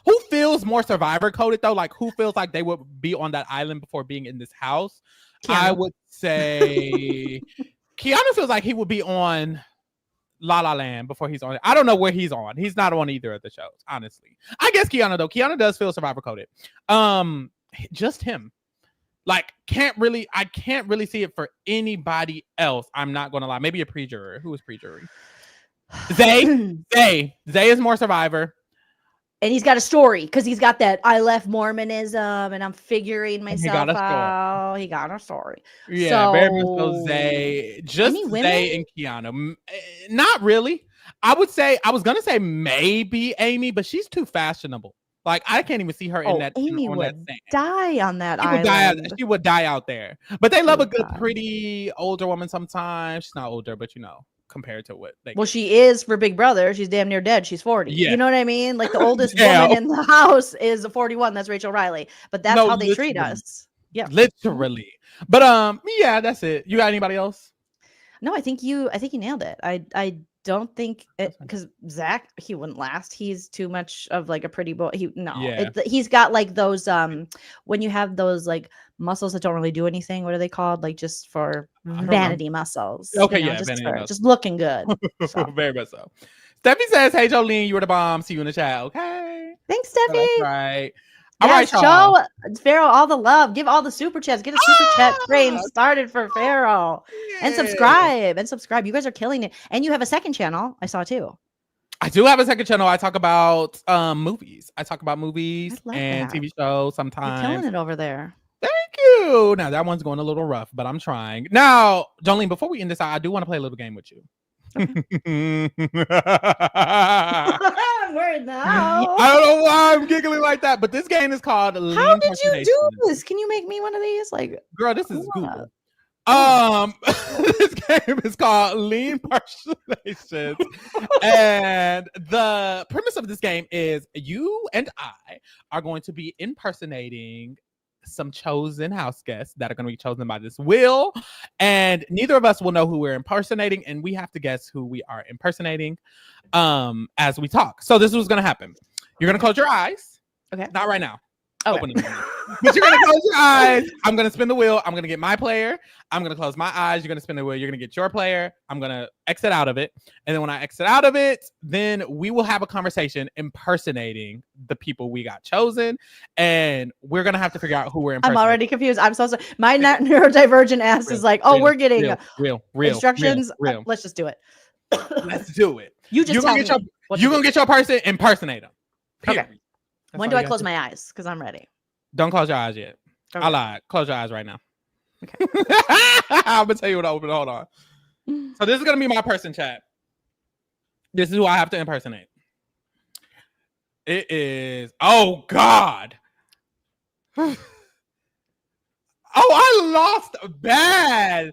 Who feels more survivor coded though? Like who feels like they would be on that island before being in this house? Keanu. I would say Keanu feels like he would be on La La Land before he's on it. I don't know where he's on. He's not on either of the shows, honestly. I guess Keanu though. Keanu does feel survivor coded. Just him. Like I can't really see it for anybody else. I'm not gonna lie. Maybe a pre-juror. Who is pre-jury? Zay is more survivor. And he's got a story because he's got that I left Mormonism and I'm figuring myself out. He got a story. Yeah, very much so Zay. Just Zay and Keanu. Not really. I was gonna say maybe Amy, but she's too fashionable. Like I can't even see her in that. Amy would die on that island. She would die out there. But they love a good, pretty older woman sometimes. She's not older, but compared to what they well, she is for Big Brother. She's damn near dead. She's 40. Yeah. You know what I mean? Like the oldest woman in the house is 41. That's Rachel Riley. But that's how they treat us. Yeah. Literally. But yeah, that's it. You got anybody else? No, I think you nailed it. I don't think because Zach, he wouldn't last. He's too much of like a pretty boy. He's got like those when you have those like muscles that don't really do anything. What are they called? Like just for vanity muscles. Okay, just looking good. So. Very much so. Steffi says, "Hey Joleen, you were the bomb. See you in the chat." Okay. Thanks, Steffi. That's right. All right, show Pharaoh all the love. Give all the super chats. Get a super chat train started for Pharaoh. And subscribe. You guys are killing it. And you have a second channel. I saw too. I do have a second channel. I talk about movies. I talk about movies and TV shows sometimes. You're killing it over there. Thank you. Now that one's going a little rough, but I'm trying. Now, Joleen, before we end this out, I do want to play a little game with you. Okay. I'm worried now. I don't know why I'm giggling like that, but this game is called LEENpersonations. How did you do this? Can you make me one of these? Like, girl, this is Google. This game is called LEENpersonations. And the premise of this game is you and I are going to be impersonating some chosen house guests that are going to be chosen by this wheel, and neither of us will know who we're impersonating, and we have to guess who we are impersonating as we talk. So this is what's going to happen. You're going to close your eyes. Okay. Not right now. Okay. Open them. But you're going to close your eyes. I'm going to spin the wheel. I'm going to get my player. I'm going to close my eyes. You're going to spin the wheel. You're going to get your player. I'm going to exit out of it. And then when I exit out of it, then we will have a conversation impersonating the people we got chosen. And we're going to have to figure out who we're impersonating. I'm already confused. I'm so sorry. My neurodivergent ass is like, we're getting real instructions. Let's just do it. Let's do it. You're going to get your person, impersonate them. Okay. When do I close my eyes? Because I'm ready. Don't close your eyes yet. Okay. I lied. Close your eyes right now. Okay. I'm going to tell you what I open. Hold on. So this is going to be my person, chat. This is who I have to impersonate. It is... Oh, God. Oh, I lost bad.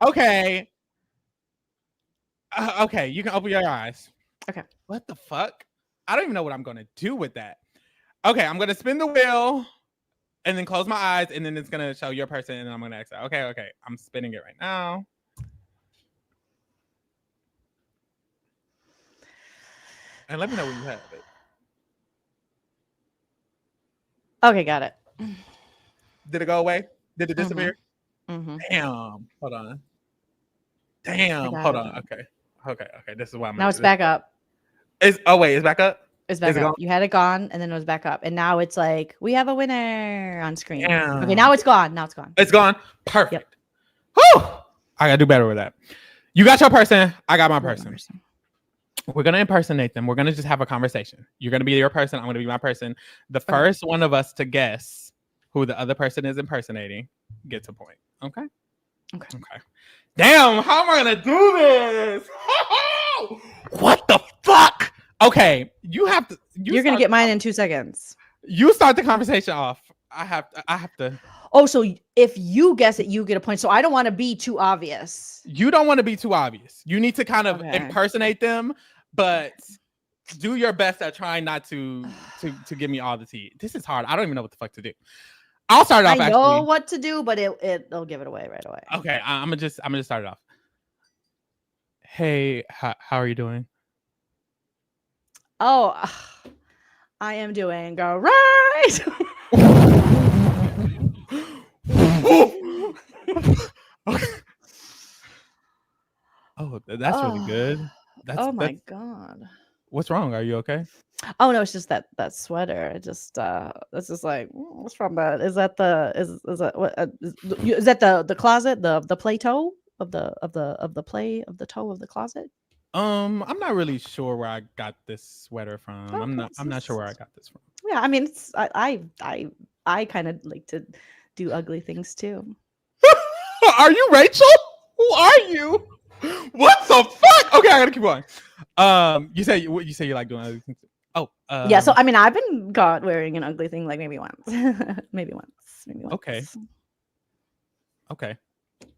Okay. Okay, you can open your eyes. Okay. What the fuck? I don't even know what I'm going to do with that. Okay, I'm going to spin the wheel and then close my eyes, and then it's going to show your person, and then I'm going to exit. Okay. I'm spinning it right now. And let me know when you have it. Okay, got it. Did it go away? Did it disappear? Mm-hmm. Damn. Hold on. Hold on. Okay. This is why I'm now it's back up. It's back up? It's back up. You had it gone, and then it was back up. And now it's like, we have a winner on screen. Damn. Okay, now it's gone. It's gone. Perfect. Yep. Whew! I got to do better with that. You got your person. I got my person. We're going to impersonate them. We're going to just have a conversation. You're going to be your person. I'm going to be my person. The first one of us to guess who the other person is impersonating gets a point. Okay. Damn, how am I going to do this? What the fuck? Okay, you're going to get mine in 2 seconds. You start the conversation off. I have to. Oh, so if you guess it, you get a point. So I don't want to be too obvious. You don't want to be too obvious. You need to kind of impersonate them, but do your best at trying not to give me all the tea. This is hard. I don't even know what the fuck to do. I'll start it off. I know what to do, but it'll give it away right away. Okay, I'm gonna just start it off. Hey, how are you doing? Oh, I am doing great. Oh, that's really good. Oh my That's god. what's wrong? Are you okay? Oh no, it's just that sweater. It just it's just like what's wrong about it? Is that the is that what is that the closet, the play toe of the play of the toe of the closet? I'm not really sure where I got this sweater from. Okay, I'm not sure where I got this from. yeah, I mean it's I kind of like to do ugly things too. Are you Rachel? Who are you? What the fuck? Okay, I gotta keep going. You say you like doing other things. Oh, Yeah, so I mean I've been caught wearing an ugly thing like maybe once. maybe once. Okay. Okay.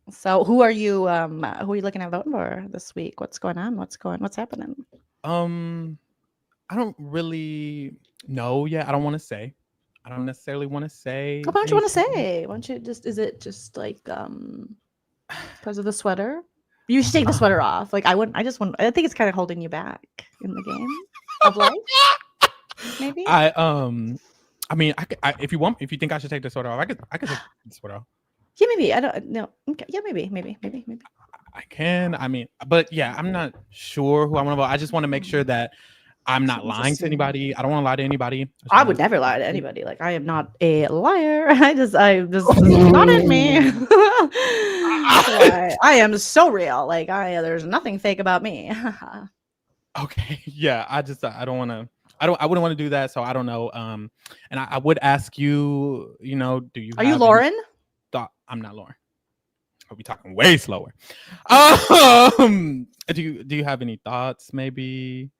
So who are you looking at voting for this week? What's going on? What's happening? I don't really know yet. I don't want to say. I don't necessarily want to say. Why don't you want to say? Why don't you just? Is it just like because of the sweater? You should take the sweater off. Like I wouldn't. I think it's kind of holding you back in the game of life. Maybe. I mean, if you think I should take the sweater off, I could take the sweater off. Yeah, maybe. I don't know. Okay. Yeah, maybe. I can. I mean, but yeah, I'm not sure who I want to vote. I just want to make sure that I'm not lying to anybody. I don't want to lie to anybody. I would never lie to anybody. Like I am not a liar. I just not in me. I am so real. Like there's nothing fake about me. Okay. Yeah. I don't want to. I wouldn't want to do that. So I don't know. And I would ask you. You know, do you? Are you Lauren? I'm not Lauren. I'll be talking way slower. Do you have any thoughts? Maybe.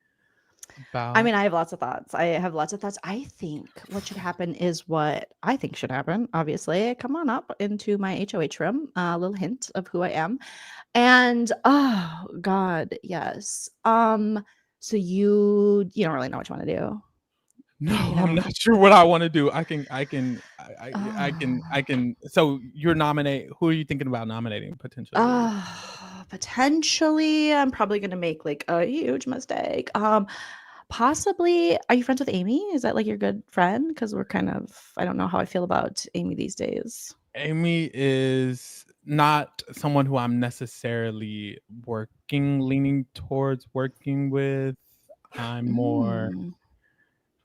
I mean, I have lots of thoughts. I think what should happen is what I think should happen. Obviously, come on up into my HOH room. A little hint of who I am, and oh God, yes. So you don't really know what you want to do. No, I'm not sure what I want to do. I can. So you're nominate. Who are you thinking about nominating potentially? Potentially, I'm probably gonna make like a huge mistake. Possibly, are you friends with Amy? Is that like your good friend? Because we're kind of, I don't know how I feel about Amy these days. Amy is not someone who I'm necessarily leaning towards working with. I'm more,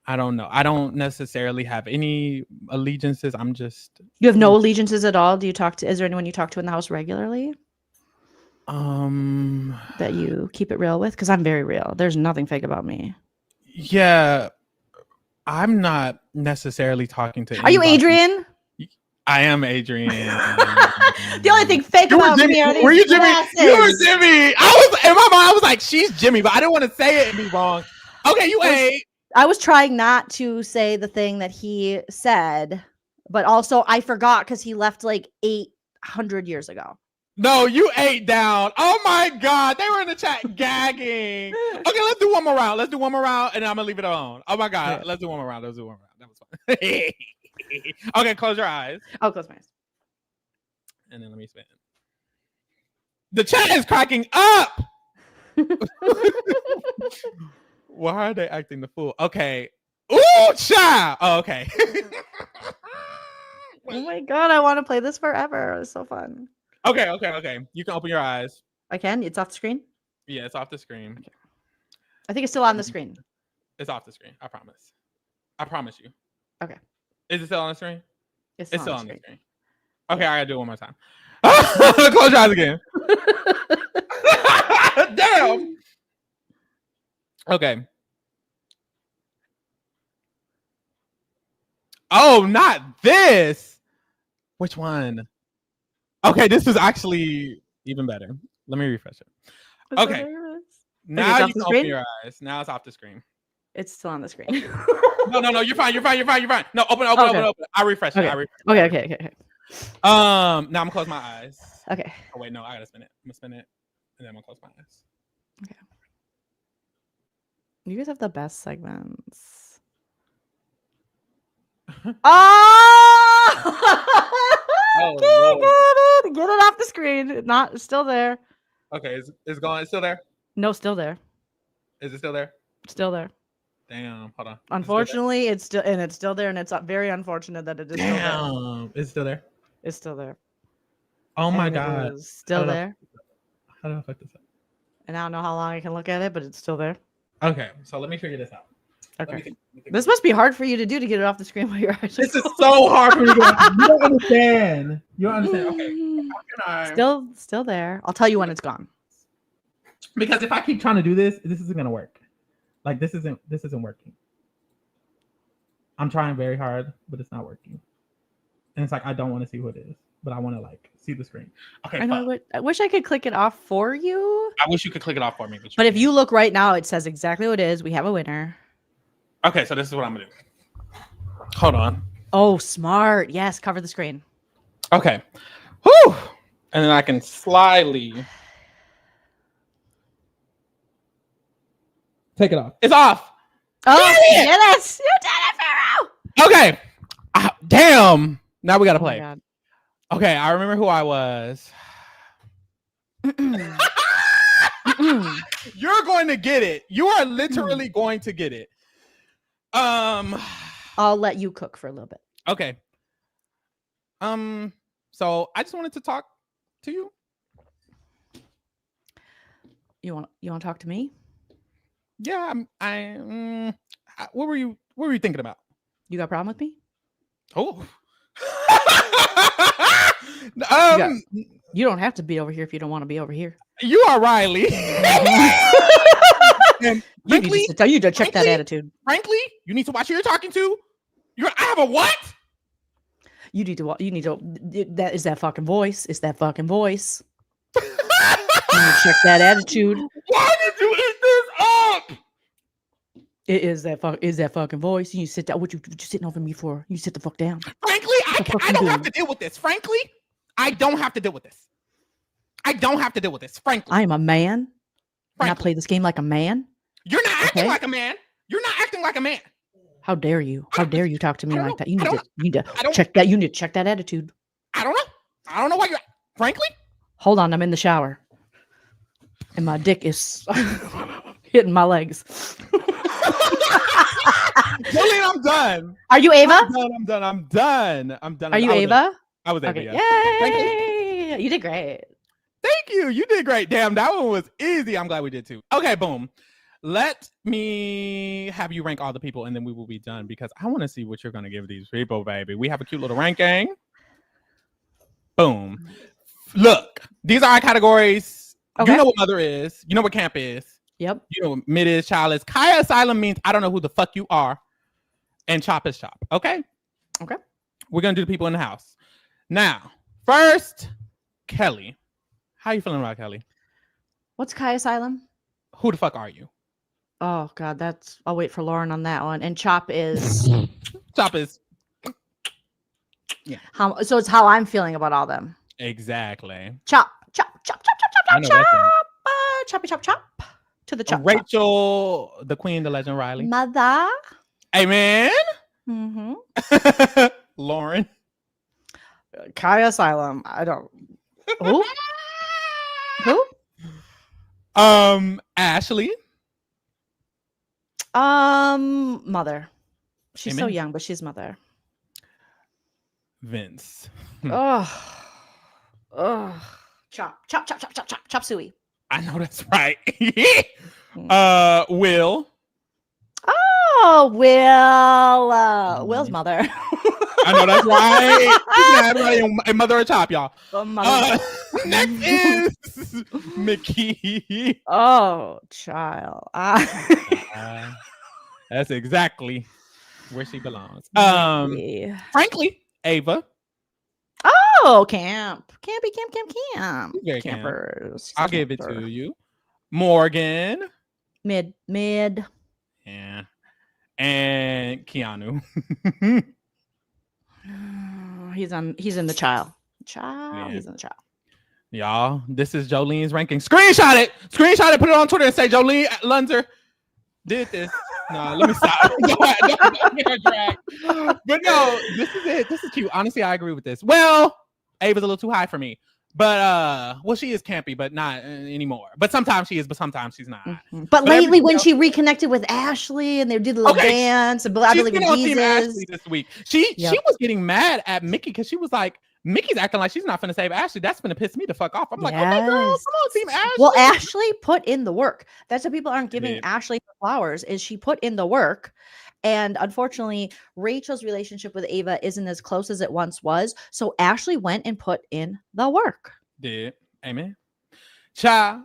I don't know. I don't necessarily have any allegiances. I'm just. You have no allegiances at all? Is there anyone you talk to in the house regularly? That you keep it real with? Because I'm very real. There's nothing fake about me. Yeah, I'm not necessarily talking to. Are you Adrian? I am Adrian. The only thing fake about me are these Were you Jimmy? glasses. You were Jimmy. I was in my mind. I was like, she's Jimmy, but I didn't want to say it and be wrong. Okay, you ain't. I was trying not to say the thing that he said, but also I forgot because he left like 800 years ago. No, you ate down. Oh my God. They were in the chat gagging. Okay, let's do one more round. And then I'm gonna leave it alone. Oh my God. Let's do one more round. That was fun. Okay, close your eyes. I'll close my eyes. And then let me spin. The chat is cracking up. Why are they acting the fool? Okay. Ooh, child. Oh, okay. Oh my God, I want to play this forever. It's so fun. Okay. You can open your eyes. I can? It's off the screen? Yeah, it's off the screen. Okay. I think it's still on the screen. It's off the screen. I promise. I promise you. Okay. Is it still on the screen? It's still on the screen. Okay, I gotta do it one more time. Close your eyes again. Damn. Okay. Oh, not this. Which one? Okay, this is actually even better. Let me refresh it. Okay. Now you can open your eyes. Now it's off the screen. It's still on the screen. No, you're fine. No, open. I refresh it. Okay. Now I'm gonna close my eyes. Okay. Oh wait, no, I gotta spin it. I'm gonna spin it, and then I'm gonna close my eyes. Okay. You guys have the best segments. Get it off the screen. Not still there. Okay, it's gone. It's still there. No, still there. Is it still there? Still there. Damn, hold on. Unfortunately, it's still there, and it's very unfortunate that it is still there. Damn, it's still there. It's still there. Oh my And it god, is still How did I- there. How do I fuck this up? And I don't know how long I can look at it, but it's still there. Okay, so let me figure this out. Okay. This must be hard for you to do to get it off the screen while you're actually. This is so hard for me to do. You don't understand. You don't understand. Okay. How can I? Still there. I'll tell you when it's gone. Because if I keep trying to do this, this isn't gonna work. Like this isn't working. I'm trying very hard, but it's not working. And it's like I don't want to see who it is, but I want to like see the screen. Okay. I know. I wish I could click it off for you. I wish you could click it off for me. But if you look right now, it says exactly what it is. We have a winner. Okay, so this is what I'm gonna do. Hold on. Oh, smart. Yes, cover the screen. Okay. Whew. And then I can slyly take it off. It's off. Oh, you did it! You did it, Pharaoh! Okay. Damn. Now we gotta Oh my play. God. Okay, I remember who I was. You're going to get it. You are literally going to get it. I'll let you cook for a little bit. Okay. So I just wanted to talk to you. You want to talk to me? Yeah, what were you thinking about? You got a problem with me? Oh. You don't have to be over here if you don't want to be over here. You are Riley. And frankly, you need to check that attitude. Frankly, you need to watch who you're talking to. I have a what? You need to. That is that fucking voice. It's that fucking voice. You need to check that attitude. Why did you eat this up? It is that fucking voice. You sit down. What you sitting over me for? You sit the fuck down. Frankly, I don't have to deal with this. Frankly, I don't have to deal with this. I don't have to deal with this. Frankly, I am a man. And I Frankly. play this game like a man. You're not acting Okay. like a man. You're not acting like a man. How dare you? How dare you talk to me I don't like that? know. You I need to don't- check that. You need to check that attitude. I don't know why you're. Frankly, Hold on, I'm in the shower, and my dick is hitting my legs. Joleen, I'm done. Are you Ava? I'm done. Are you Ava? I was Ava. Okay. Yeah. Thank you. Yay! You did great. Thank you. You did great. Damn, that one was easy. I'm glad we did too. Okay, boom. Let me have you rank all the people and then we will be done because I want to see what you're going to give these people, baby. We have a cute little ranking. Boom. Look, these are our categories. Okay. You know what mother is. You know what camp is. Yep. You know what mid is, child is. Kaya Asylum means I don't know who the fuck you are. And chop is chop. Okay? Okay. We're going to do the people in the house. Now, first, Kelly. How you feeling about Kelly? What's Kai Asylum? Who the fuck are you? Oh God, I'll wait for Lauren on that one. And Chop is Chop is so it's how I'm feeling about all them. exactly. Chop. I know that's right. Choppy chop chop to the chop. Rachel, the queen, the legend, Riley. Mother. Amen. Mm-hmm. Lauren. Kai Asylum. I don't. Who? Who? Ashley. Mother. She's so Amen. young, but she's mother. Vince. Oh. Chop suey. I know that's right. Will. Oh, Will's mother. I know that's right. You can have everybody in mother or chop, y'all. Mother. Next is Mickey. Oh, child. That's exactly where she belongs. Yeah. Frankly, Ava. Oh, camp. Campy, camp. Very camp. Campers. I'll give it Camper. to you. Morgan. Mid. Yeah. And Keanu. He's in the child. Yeah. He's in the child. Y'all, this is Joleen's ranking. Screenshot it, put it on Twitter and say Joleen Lunzer did this. No, let me stop. Don't get her dragged. But no, this is it. This is cute. Honestly, I agree with this. Well, Ava's a little too high for me. But well, she is campy, but not anymore. But sometimes she is, but sometimes she's not. But lately, when she reconnected with Ashley and they did the little dance, and I believe in Jesus. Ashley this week. She was getting mad at Mickey because she was like, Mickey's acting like she's not finna save Ashley. That's gonna piss me the fuck off. I'm like, okay, girl, come on, team Ashley. Well, Ashley put in the work. That's what people aren't giving Ashley flowers. Is she put in the work? And unfortunately, Rachel's relationship with Ava isn't as close as it once was. So Ashley went and put in the work. Did. Amen. Cha,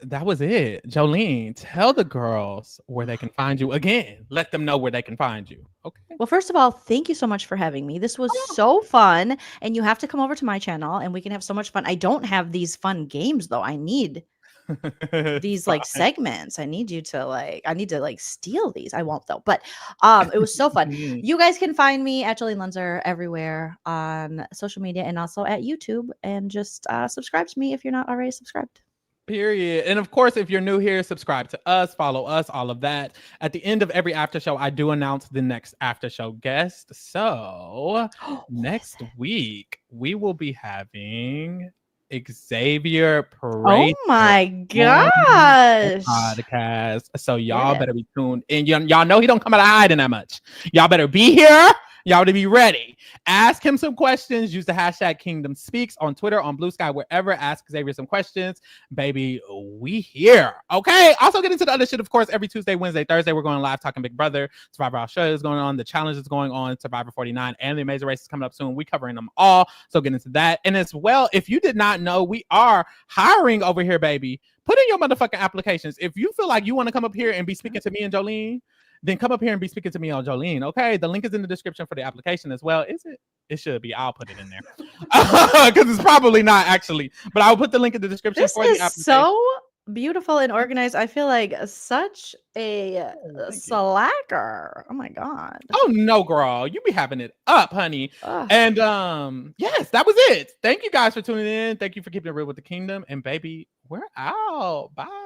that was it. Joleen, tell the girls where they can find you again. Let them know where they can find you. Okay. Well, first of all, thank you so much for having me. This was so fun. And you have to come over to my channel and we can have so much fun. I don't have these fun games, though. I need these like segments. I need to steal these. I won't though, but it was so fun. You guys can find me at Joleen Lunzer everywhere on social media and also at YouTube, and just subscribe to me if you're not already subscribed. Period. And of course, if you're new here, subscribe to us, follow us, all of that. At the end of every after show, I do announce the next after show guest. So next week we will be having Xavier Parade. Oh my gosh. Podcast. So y'all better be tuned in. Y'all know he don't come out of hiding that much. Y'all better be here. Y'all to be ready. Ask him some questions. Use the hashtag Kingdom Speaks on Twitter, on Blue Sky, wherever. Ask Xavier some questions. Baby, we here. Okay. Also get into the other shit, of course, every Tuesday, Wednesday, Thursday. We're going live talking Big Brother. Survivor Australia is going on. The challenge is going on. Survivor 49 and the Amazing Race is coming up soon. We covering them all. So get into that. And as well, if you did not know, we are hiring over here, baby. Put in your motherfucking applications. If you feel like you want to come up here and be speaking to me and Joleen, then come up here and be speaking to me on Joleen. Okay, the link is in the description for the application as well. Is it? It should be. I'll put it in there because it's probably not actually, but I'll put the link in the description for the application. So beautiful and organized. I feel like such a slacker. Oh my god. Oh no, girl, you be having it up, honey. And yes, that was it. Thank you guys for tuning in. Thank you for keeping it real with the kingdom. And baby, we're out. Bye.